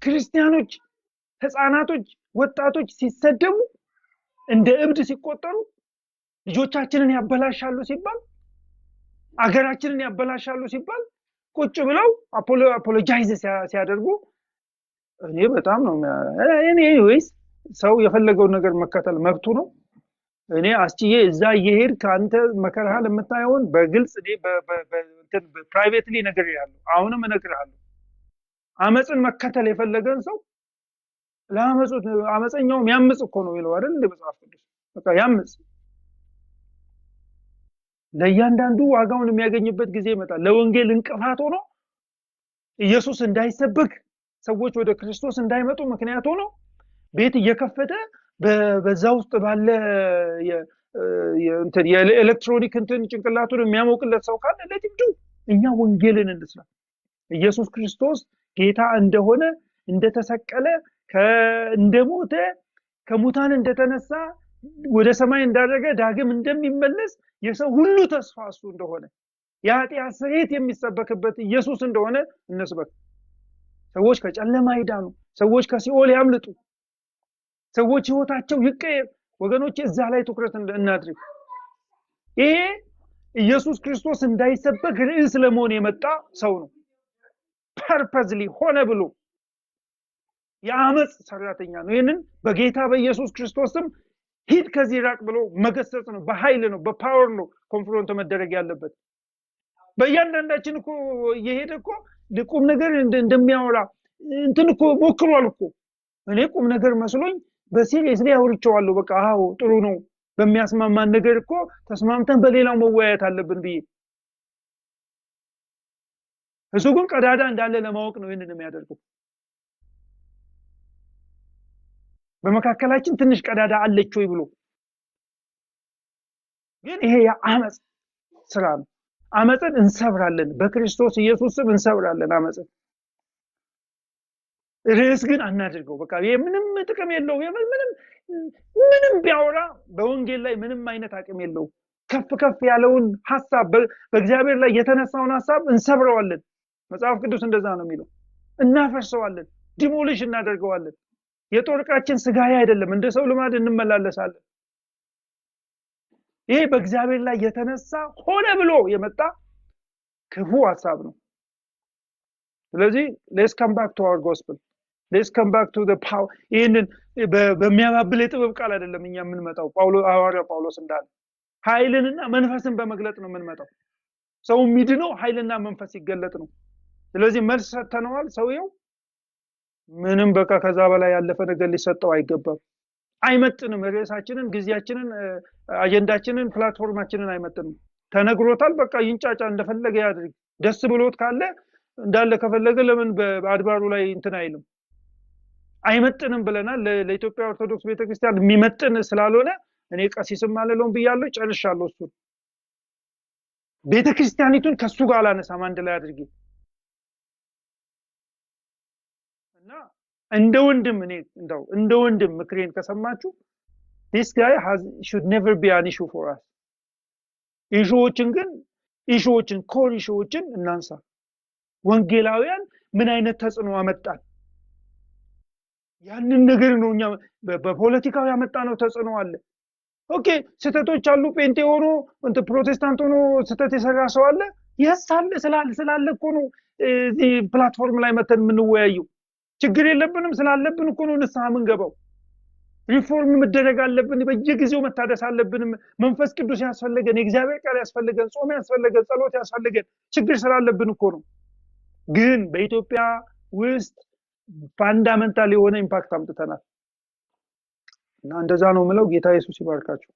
[SPEAKER 10] ክርስቲያኖች ህፃናቶች ወጣቶች ሲሰደሙ እንደ እብድ ሲቆጠሩ ልጆቻችንን ያበላሻሉ ሲባል አገራችንን ያበላሻሉ ሲባል ቁጭ ብለው አፖሎጃይዝ ሲያደርጉ እኔ በጣም ነው anyways ሰው የፈለገው ነገር መከተል መብቱ ነው እኔ አስቺዬ እዛ እየሄድ ካንተ መከራህ ለምታየውን በግልጽ እኔ በፕራይቬትሊ ነገር ያለው አሁንም እነግርሃለሁ አመጽን መከተል የፈለገን ሰው ለአመጹት አመጸኛው ያምጽ እኮ ነው ይለው አይደል እንደመጽሐፍ ቅዱስ በቃ ያምጽ ለያንዳንዱ ዋጋውን የሚያገኝበት ጊዜ ይመጣል ለወንጌል እንቅፋት ሆኖ ኢየሱስ እንዳይሰበክ ሰዎች ወደ ክርስቶስ እንዳይመጡ ምክንያት ሆኖ ቤት እየከፈተ በዛ ውስጥ ባለ የኤሌክትሮኒክ እንትን ጭንቅላቱን የሚያሞቅለት ሰው ካለ ለጥብዱ እኛ ወንጌልን እንስራ ኢየሱስ ክርስቶስ ጌታ እንደሆነ እንደተሰቀለ እንደሞተ ከሙታን እንደተነሳ ወደ ሰማይ እንዳረገ ዳግም እንደሚመለስ የሰው ሁሉ ተስፋ እሱ እንደሆነ የኃጢአት ስርየት የሚሰበክበት ኢየሱስ እንደሆነ እንስበክ ሰዎች ከጨለማ ይዳኑ ሰዎች ከሲኦል ያምልጡ ሰዎች ህይወታቸው ይቀየር ወገኖች እዛ ላይ ትኩረት እናድርግ ይሄ ኢየሱስ ክርስቶስ እንዳይሰበክ ርዕስ ለመሆን የመጣ ሰው ነው ፐርፐዝሊ ሆነ ብሎ የአመጽ ሰራተኛ ነው ይሄንን በጌታ በኢየሱስ ክርስቶስም ሂድ ከዚህ ራቅ ብሎ መገሰጽ ነው በኃይል ነው በፓወር ነው ኮንፍሮንት መደረግ ያለበት በእያንዳንዳችን እኮ እየሄደ እኮ ለቁም ነገር እንደሚያወራ እንትን እኮ ሞክሯል እኮ እኔ ቁም ነገር መስሎኝ በሲሪየስሊ አውርቼዋለሁ በቃ አዎ ጥሩ ነው በሚያስማማን ነገር እኮ ተስማምተን በሌላው መወያየት አለብን ብዬ እሱ ግን ቀዳዳ እንዳለ ለማወቅ ነው ይሄንን የሚያደርገው በመካከላችን ትንሽ ቀዳዳ አለች ወይ ብሎ ግን ይሄ የአመጽ ስራ ነው አመጽን እንሰብራለን በክርስቶስ ኢየሱስ ስም እንሰብራለን አመጽን ርዕስ ግን አናድርገው በቃ ምንም ጥቅም የለው ምንም ቢያወራ በወንጌል ላይ ምንም አይነት አቅም የለው ከፍ ያለውን ሐሳብ በእግዚአብሔር ላይ የተነሳውን ሐሳብ እንሰብረዋለን መጽሐፍ ቅዱስ እንደዛ ነው የሚለው እናፈርሰዋለን ዲሞሊሽ እናደርገዋለን የጦርቃችን ስጋያ አይደለም እንደ ሰው ልማድ እንመላለሳለን ይሄ በእግዚአብሔር ላይ የተነሳ ሆነ ብሎ የመጣ ክፉ ሐሳብ ነው ስለዚህ let's come back to our gospel let's come back to the power ይሄንን በሚያባብል ጥበብ ቃል አይደለም እኛ የምንመጣው ሐዋርያው ጳውሎስ እንዳለ ኃይልንና መንፈስን በመግለጥ ነው የምንመጣው ሰው የሚድነው ኃይልና መንፈስ ይገለጥ ነው ስለዚህ መልስ ሰጥተናል ሰውየው ምንም በቃ ከዛ በላይ ያለፈ ነገር ሊሰጠው አይገባም አይመጥንም ርዕሳችንን ጊዜያችንን አጀንዳችንን ፕላትፎርማችንን አይመጥንም ተነግሮታል በቃ ይንጫጫ እንደፈለገ ያድርግ ደስ ብሎት ካለ እንዳለ ከፈለገ ለምን በአድባሩ ላይ እንትን አይልም አይመጥንም ብለናል ለኢትዮጵያ ኦርቶዶክስ ቤተክርስቲያን የሚመጥን ስላልሆነ እኔ ቀሲስም አለለውም ብያለሁ ጨርሻለሁ እሱ ቤተክርስቲያኒቱን ከሱ ጋር አላነሳም አንድ ላይ አድርጌ እና እንደ ወንድም እኔ እንደ ወንድም ምክሬን ከሰማችሁ this guy should never be an issue for us ኢሹዎችን ግን ኢሹዎችን ኮር ኢሹዎችን እናንሳ። ወንጌላውያን ምን አይነት ተጽዕኖ አመጣን? ያንን ነገር ነው እኛ በፖለቲካው ያመጣነው ተጽዕኖ አለ። ኦኬ ስህተቶች አሉ። ጴንጤ ሆኖ ፕሮቴስታንት ሆኖ ስህተት የሰራ ሰው አለ። ያሳለ ስላለ እኮ ነው እዚህ ፕላትፎርም ላይ መተን የምንወያየው። ችግር የለብንም ስላለብን እኮ ነው ንስሐ የምንገባው። ሪፎርም መደረግ አለብን። በየጊዜው መታደስ አለብን። መንፈስ ቅዱስ ያስፈልገን፣ የእግዚአብሔር ቃል ያስፈልገን፣ ጾም ያስፈልገን፣ ጸሎት ያስፈልገን። ችግር ስላለብን እኮ ነው። ግን በኢትዮጵያ ውስጥ ፋንዳሜንታል የሆነ ኢምፓክት አምጥተናል እና እንደዛ ነው የምለው። ጌታ ኢየሱስ ይባርካችሁ።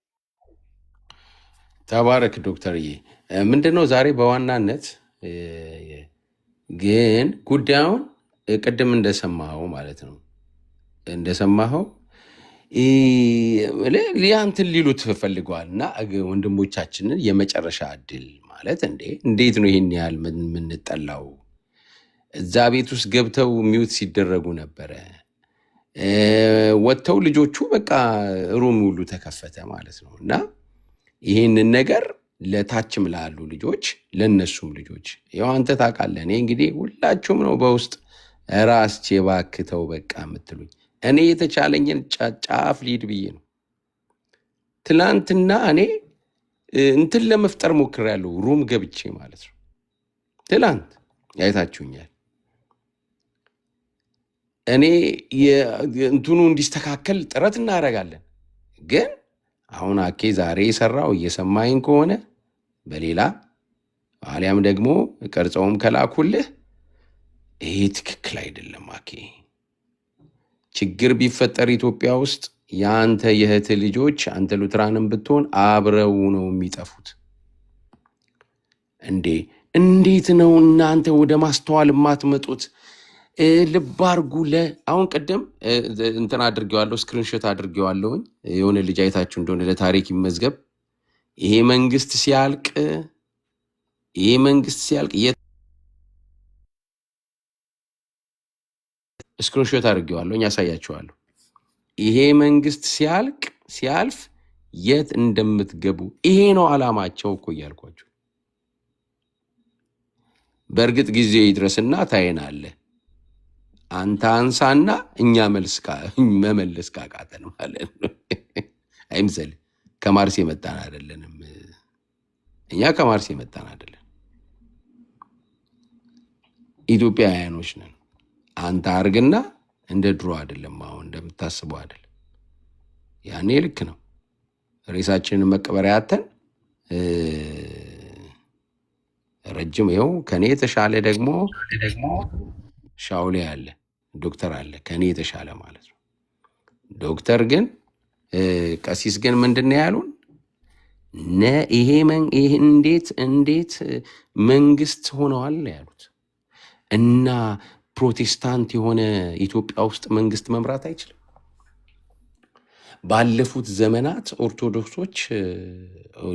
[SPEAKER 1] ተባረክ ዶክተርዬ። ምንድነው ዛሬ በዋናነት ግን ጉዳዩን ቅድም እንደሰማኸው ማለት ነው እንደሰማኸው ሊያንትን ሊሉት ፈልገዋል እና ወንድሞቻችንን የመጨረሻ እድል ማለት እንዴት ነው ይህን ያህል የምንጠላው? እዛ ቤት ውስጥ ገብተው ሚውት ሲደረጉ ነበረ። ወጥተው ልጆቹ በቃ ሩም ሁሉ ተከፈተ ማለት ነው። እና ይህንን ነገር ለታችም ላሉ ልጆች ለነሱም ልጆች ያው አንተ ታውቃለህ። እኔ እንግዲህ ሁላችሁም ነው በውስጥ ራስ ቼባክተው በቃ የምትሉኝ። እኔ የተቻለኝን ጫፍ ሊድ ብዬ ነው። ትላንትና እኔ እንትን ለመፍጠር ሞክሬያለሁ፣ ሩም ገብቼ ማለት ነው። ትላንት ያይታችሁኛል። እኔ እንትኑ እንዲስተካከል ጥረት እናደርጋለን። ግን አሁን አኬ ዛሬ የሰራው እየሰማኝ ከሆነ በሌላ አሊያም ደግሞ ቀርጸውም ከላኩልህ ይሄ ትክክል አይደለም። አኬ ችግር ቢፈጠር ኢትዮጵያ ውስጥ የአንተ የእህት ልጆች አንተ ሉትራንም ብትሆን አብረው ነው የሚጠፉት። እንዴት ነው እናንተ ወደ ማስተዋል የማትመጡት? ልብ አድርጉ። አሁን ቅድም እንትን አድርጌዋለሁ፣ ስክሪንሾት አድርጌዋለሁኝ። የሆነ ልጅ አይታችሁ እንደሆነ ለታሪክ ይመዝገብ። ይሄ መንግስት ሲያልቅ ስክሪንሾት አድርጌዋለሁኝ፣ ያሳያችኋለሁ። ይሄ መንግስት ሲያልፍ የት እንደምትገቡ ይሄ ነው አላማቸው እኮ እያልኳችሁ። በእርግጥ ጊዜ ይድረስና ታየናለህ። አንተ አንሳና እኛ መመለስ ካቃተን ማለት ነው። አይምሰል። ከማርስ የመጣን አይደለንም እኛ፣ ከማርስ የመጣን አይደለን። ኢትዮጵያውያኖች ነን። አንተ አርግና እንደ ድሮ አይደለም፣ አሁን እንደምታስበው አይደለም። ያኔ ልክ ነው። ሬሳችንን መቀበሪያ ያተን ረጅም ይኸው ከኔ የተሻለ ደግሞ ሻውሌ አለ፣ ዶክተር አለ ከኔ የተሻለ ማለት ነው። ዶክተር ግን ቀሲስ ግን ምንድን ነው ያሉን? ይሄ እንዴት መንግስት ሆነዋል ያሉት እና ፕሮቴስታንት የሆነ ኢትዮጵያ ውስጥ መንግስት መምራት አይችልም። ባለፉት ዘመናት ኦርቶዶክሶች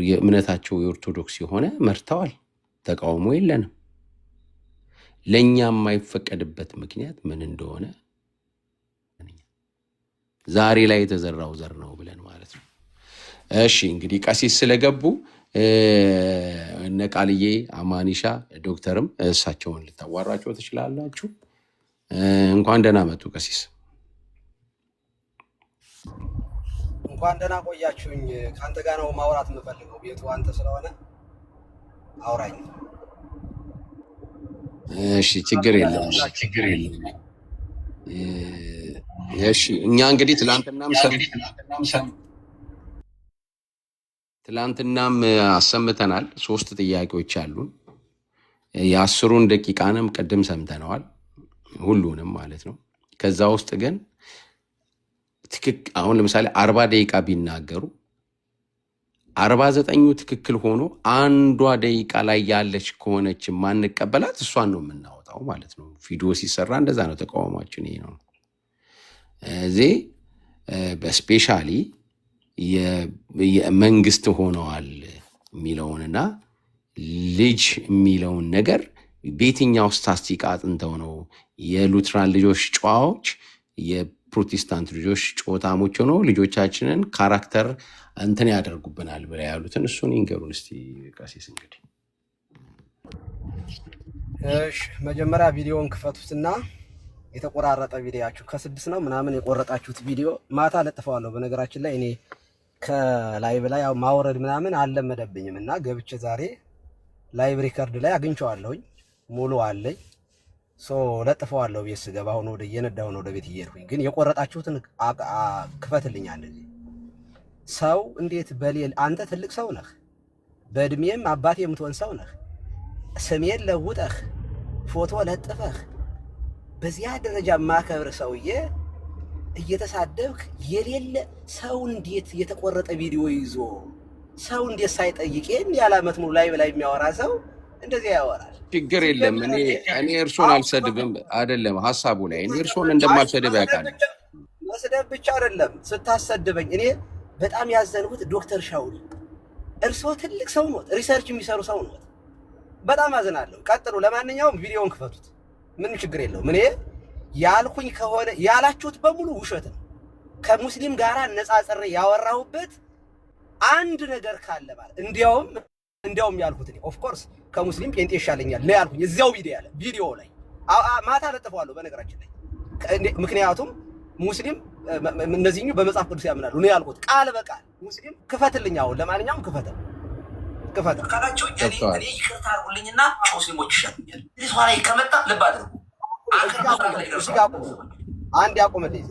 [SPEAKER 1] የእምነታቸው የኦርቶዶክስ የሆነ መርተዋል። ተቃውሞ የለንም። ለእኛ የማይፈቀድበት ምክንያት ምን እንደሆነ ዛሬ ላይ የተዘራው ዘር ነው ብለን ማለት ነው። እሺ እንግዲህ ቀሲስ ስለገቡ እነ ቃልዬ፣ አማኒሻ፣ ዶክተርም እሳቸውን ልታዋራቸው ትችላላችሁ። እንኳን ደህና መጡ ቀሲስ።
[SPEAKER 11] እንኳን ደህና ቆያችሁኝ። ከአንተ ጋር ነው ማውራት የምፈልገው። ቤቱ አንተ ስለሆነ አውራኝ።
[SPEAKER 1] እሺ ችግር የለም። እሺ እኛ እንግዲህ ትላንትናም አሰምተናል። 3 ጥያቄዎች አሉን። የ10ሩን ደቂቃንም ቅድም ሰምተነዋል፣ ሁሉንም ማለት ነው። ከዛ ውስጥ ግን አሁን ለምሳሌ 40 ደቂቃ ቢናገሩ 49ኙ ትክክል ሆኖ አንዷ ደቂቃ ላይ ያለች ከሆነች ማንቀበላት እሷን ነው የምናወጣው ማለት ነው። ቪዲዮ ሲሰራ እንደዛ ነው። ተቃውሟችን ይሄ ነው። እዚህ በስፔሻሊ የመንግስት ሆነዋል የሚለውንና ልጅ የሚለውን ነገር በየትኛው ስታስቲክ አጥንተው ነው የሉትራን ልጆች ጨዋዎች፣ የፕሮቴስታንት ልጆች ጮታሞች ሆነው ልጆቻችንን ካራክተር እንትን ያደርጉብናል ብላ ያሉትን እሱን ይንገሩን እስቲ ቀሲስ። እንግዲህ
[SPEAKER 11] እሺ መጀመሪያ ቪዲዮውን ክፈቱትና የተቆራረጠ ቪዲዮአችሁ ከ6 ነው ምናምን የቆረጣችሁት ቪዲዮ ማታ ለጥፈዋለሁ። በነገራችን ላይ እኔ ከላይቭ ላይ ያው ማውረድ ምናምን አልለመደብኝም እና ገብቼ ዛሬ ላይቭ ሪከርድ ላይ አግኝቼዋለሁኝ። ሙሉ አለኝ ሶ ለጥፈዋለሁ። ቤት ስገባ አሁን ወደ እየነዳሁ ነው ወደ ቤት እየሄድኩኝ። ግን የቆረጣችሁትን ክፈትልኝ። እንደዚህ ሰው እንዴት በሌል አንተ ትልቅ ሰው ነህ፣ በእድሜም አባቴ የምትሆን ሰው ነህ። ስሜን ለውጠህ ፎቶ ለጥፈህ በዚያ ደረጃ ማከብር ሰውዬ እየተሳደብክ የሌለ ሰው እንዴት የተቆረጠ ቪዲዮ ይዞ ሰው እንዴት ሳይጠይቄን ያላመት ሙሉ ላይ በላይ የሚያወራ ሰው እንደዚህ ያወራል?
[SPEAKER 1] ችግር የለም። እኔ እርሶን አልሰድብም አይደለም ሐሳቡ ላይ እኔ እርሶን እንደማልሰድብ ያውቃል።
[SPEAKER 11] መስደብ ብቻ አይደለም ስታሰድበኝ እኔ በጣም ያዘንኩት ዶክተር ሻውል እርሶ ትልቅ ሰው ነው፣ ሪሰርች የሚሰሩ ሰው ነው። በጣም አዝናለሁ። ቀጥሉ። ለማንኛውም ቪዲዮውን ክፈቱት፣ ምንም ችግር የለውም። እኔ ያልኩኝ ከሆነ ያላችሁት በሙሉ ውሸት ነው። ከሙስሊም ጋራ ነጻጽሬ ያወራሁበት አንድ ነገር ካለ ማለት እንዲያውም ያልኩት እኔ ኦፍ ኮርስ ከሙስሊም ጴንጤ ይሻለኛል ነው ያልኩኝ። እዚያው ቪዲዮ ላይ ማታ ለጥፈዋለሁ በነገራችን ላይ። ምክንያቱም ሙስሊም እነዚህኞቹ በመጽሐፍ ቅዱስ ያምናሉ ነው ያልኩት ቃል በቃል። ሙስሊም ክፈትልኝ። አሁን ለማንኛውም ክፈተው ካላችሁ እኔ ይቅርታ አድርጉልኝና ሙስሊሞች ይሻሉኛል። እዚህ ኋላ ከመጣ ልብ አድርጉ። አንድ ያቆመልኝ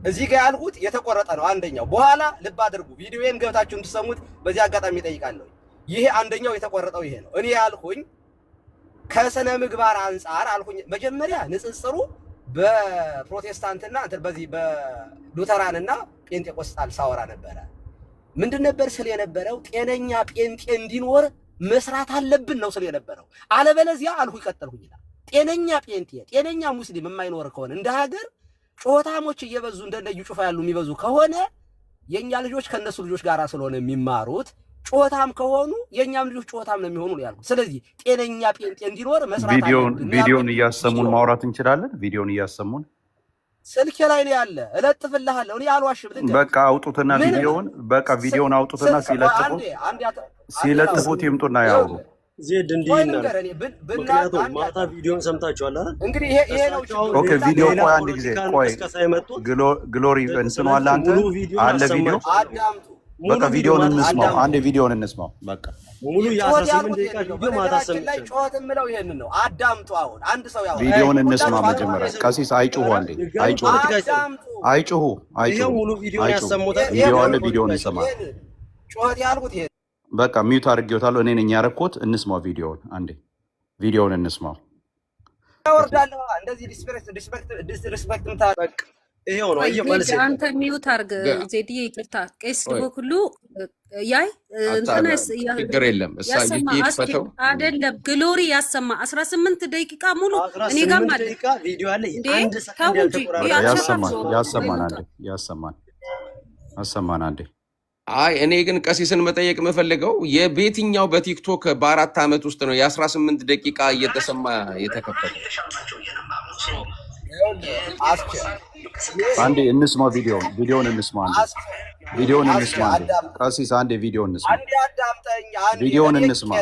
[SPEAKER 11] እዚህ ጋር ያልኩት የተቆረጠ ነው አንደኛው። በኋላ ልብ አድርጉ፣ ቪዲዮዬን ገብታችሁ እንድትሰሙት በዚህ አጋጣሚ እጠይቃለሁ። ይሄ አንደኛው የተቆረጠው ይሄ ነው። እኔ ያልኩኝ ከስነ ምግባር አንጻር አልኩኝ። መጀመሪያ ንጽጽሩ በፕሮቴስታንትና በዚህ በሉተራንና ጴንጤቆስጣል ሳወራ ነበረ። ምንድን ነበር ስለ የነበረው? ጤነኛ ጴንጤ እንዲኖር መስራት አለብን ነው ስለ የነበረው። አለበለዚያ አልኩ ይቀጥልኩኝ ይላል። ጤነኛ ጴንጤ ጤነኛ ሙስሊም የማይኖር ከሆነ እንደ ሀገር ጮታሞች እየበዙ እንደነዩ ጩፋ ያሉ የሚበዙ ከሆነ የኛ ልጆች ከነሱ ልጆች ጋር ስለሆነ የሚማሩት ጮታም ከሆኑ የኛም ልጆች ጮታም ነው የሚሆኑ ነው ያልኩት። ስለዚህ ጤነኛ ጴንጤ እንዲኖር መስራት አለብን።
[SPEAKER 7] ቪዲዮን እያሰሙን ማውራት እንችላለን። ቪዲዮን እያሰሙን
[SPEAKER 11] ስልኬ ላይ ነው ያለ፣ እለጥፍልሃለሁ። እኔ አልዋሽም።
[SPEAKER 7] በቃ አውጡትና ቪዲዮን አውጡትና ሲለጥፉት ይምጡና ያውሩ።
[SPEAKER 12] ዜድ እንዲና ምክንያቱም ማታ ቪዲዮን ሰምታችኋል አይደል?
[SPEAKER 11] እንግዲህ ይሄ ነው ችግሩ።
[SPEAKER 7] ኦኬ ቪዲዮ ቆይ አንድ ጊዜ ቆይ ግሎሪ እንትን ዋላ አንተ አለ ቪዲዮ
[SPEAKER 11] አዳምጡ።
[SPEAKER 7] በቃ ቪዲዮን እንስማው። አንድ ቪዲዮን እንስማው። በቃ
[SPEAKER 12] ሙሉ የ18 ደቂቃ ቪዲዮ ማታ ሰምቻለሁ።
[SPEAKER 11] ጮት የምለው ይሄንን ነው። አዳምጡ። አሁን አንድ ሰው ያው
[SPEAKER 7] ቪዲዮን እንስማ መጀመሪያ። ቀሲስ አይጩሁ አንዴ አይጩሁ።
[SPEAKER 12] ይሄ ሙሉ ቪዲዮን ያሰሙታል።
[SPEAKER 7] ቪዲዮ አለ ቪዲዮን እንስማ።
[SPEAKER 11] ጮት ያልኩት ይሄ
[SPEAKER 7] በቃ ሚውት አድርጌዋለሁ። እኔ ነኝ ያረኩት። እንስማው ቪዲዮን አንዴ ቪዲዮን እንስማው።
[SPEAKER 11] ያወርዳለሁ እንደዚህ ዲስሪስፔክት ምታረቅ
[SPEAKER 12] ይሄው ነው።
[SPEAKER 13] አንተ ሚውት አድርግ ዜድዬ። ይቅርታ ቄስ ሁሉ ያይ እንትናስ
[SPEAKER 1] ችግር የለም
[SPEAKER 13] ያሰማ አይደለም ግሎሪ ያሰማ 18 ደቂቃ ሙሉ እኔ ጋር ማለት
[SPEAKER 12] ደቂቃ ቪዲዮ አለ። አንድ ሰከንድ
[SPEAKER 7] ያሰማን አንዴ።
[SPEAKER 1] አይ እኔ ግን ቀሲስን መጠየቅ የምፈልገው የቤትኛው በቲክቶክ በ4 ዓመት ውስጥ ነው የ18 ደቂቃ እየተሰማ የተከፈተ?
[SPEAKER 7] አንዴ እንስማ ቪዲዮን እንስማ። ቪዲዮን እንስማ። ቀሲስ አንዴ ቪዲዮን እንስማ። ቪዲዮን እንስማ።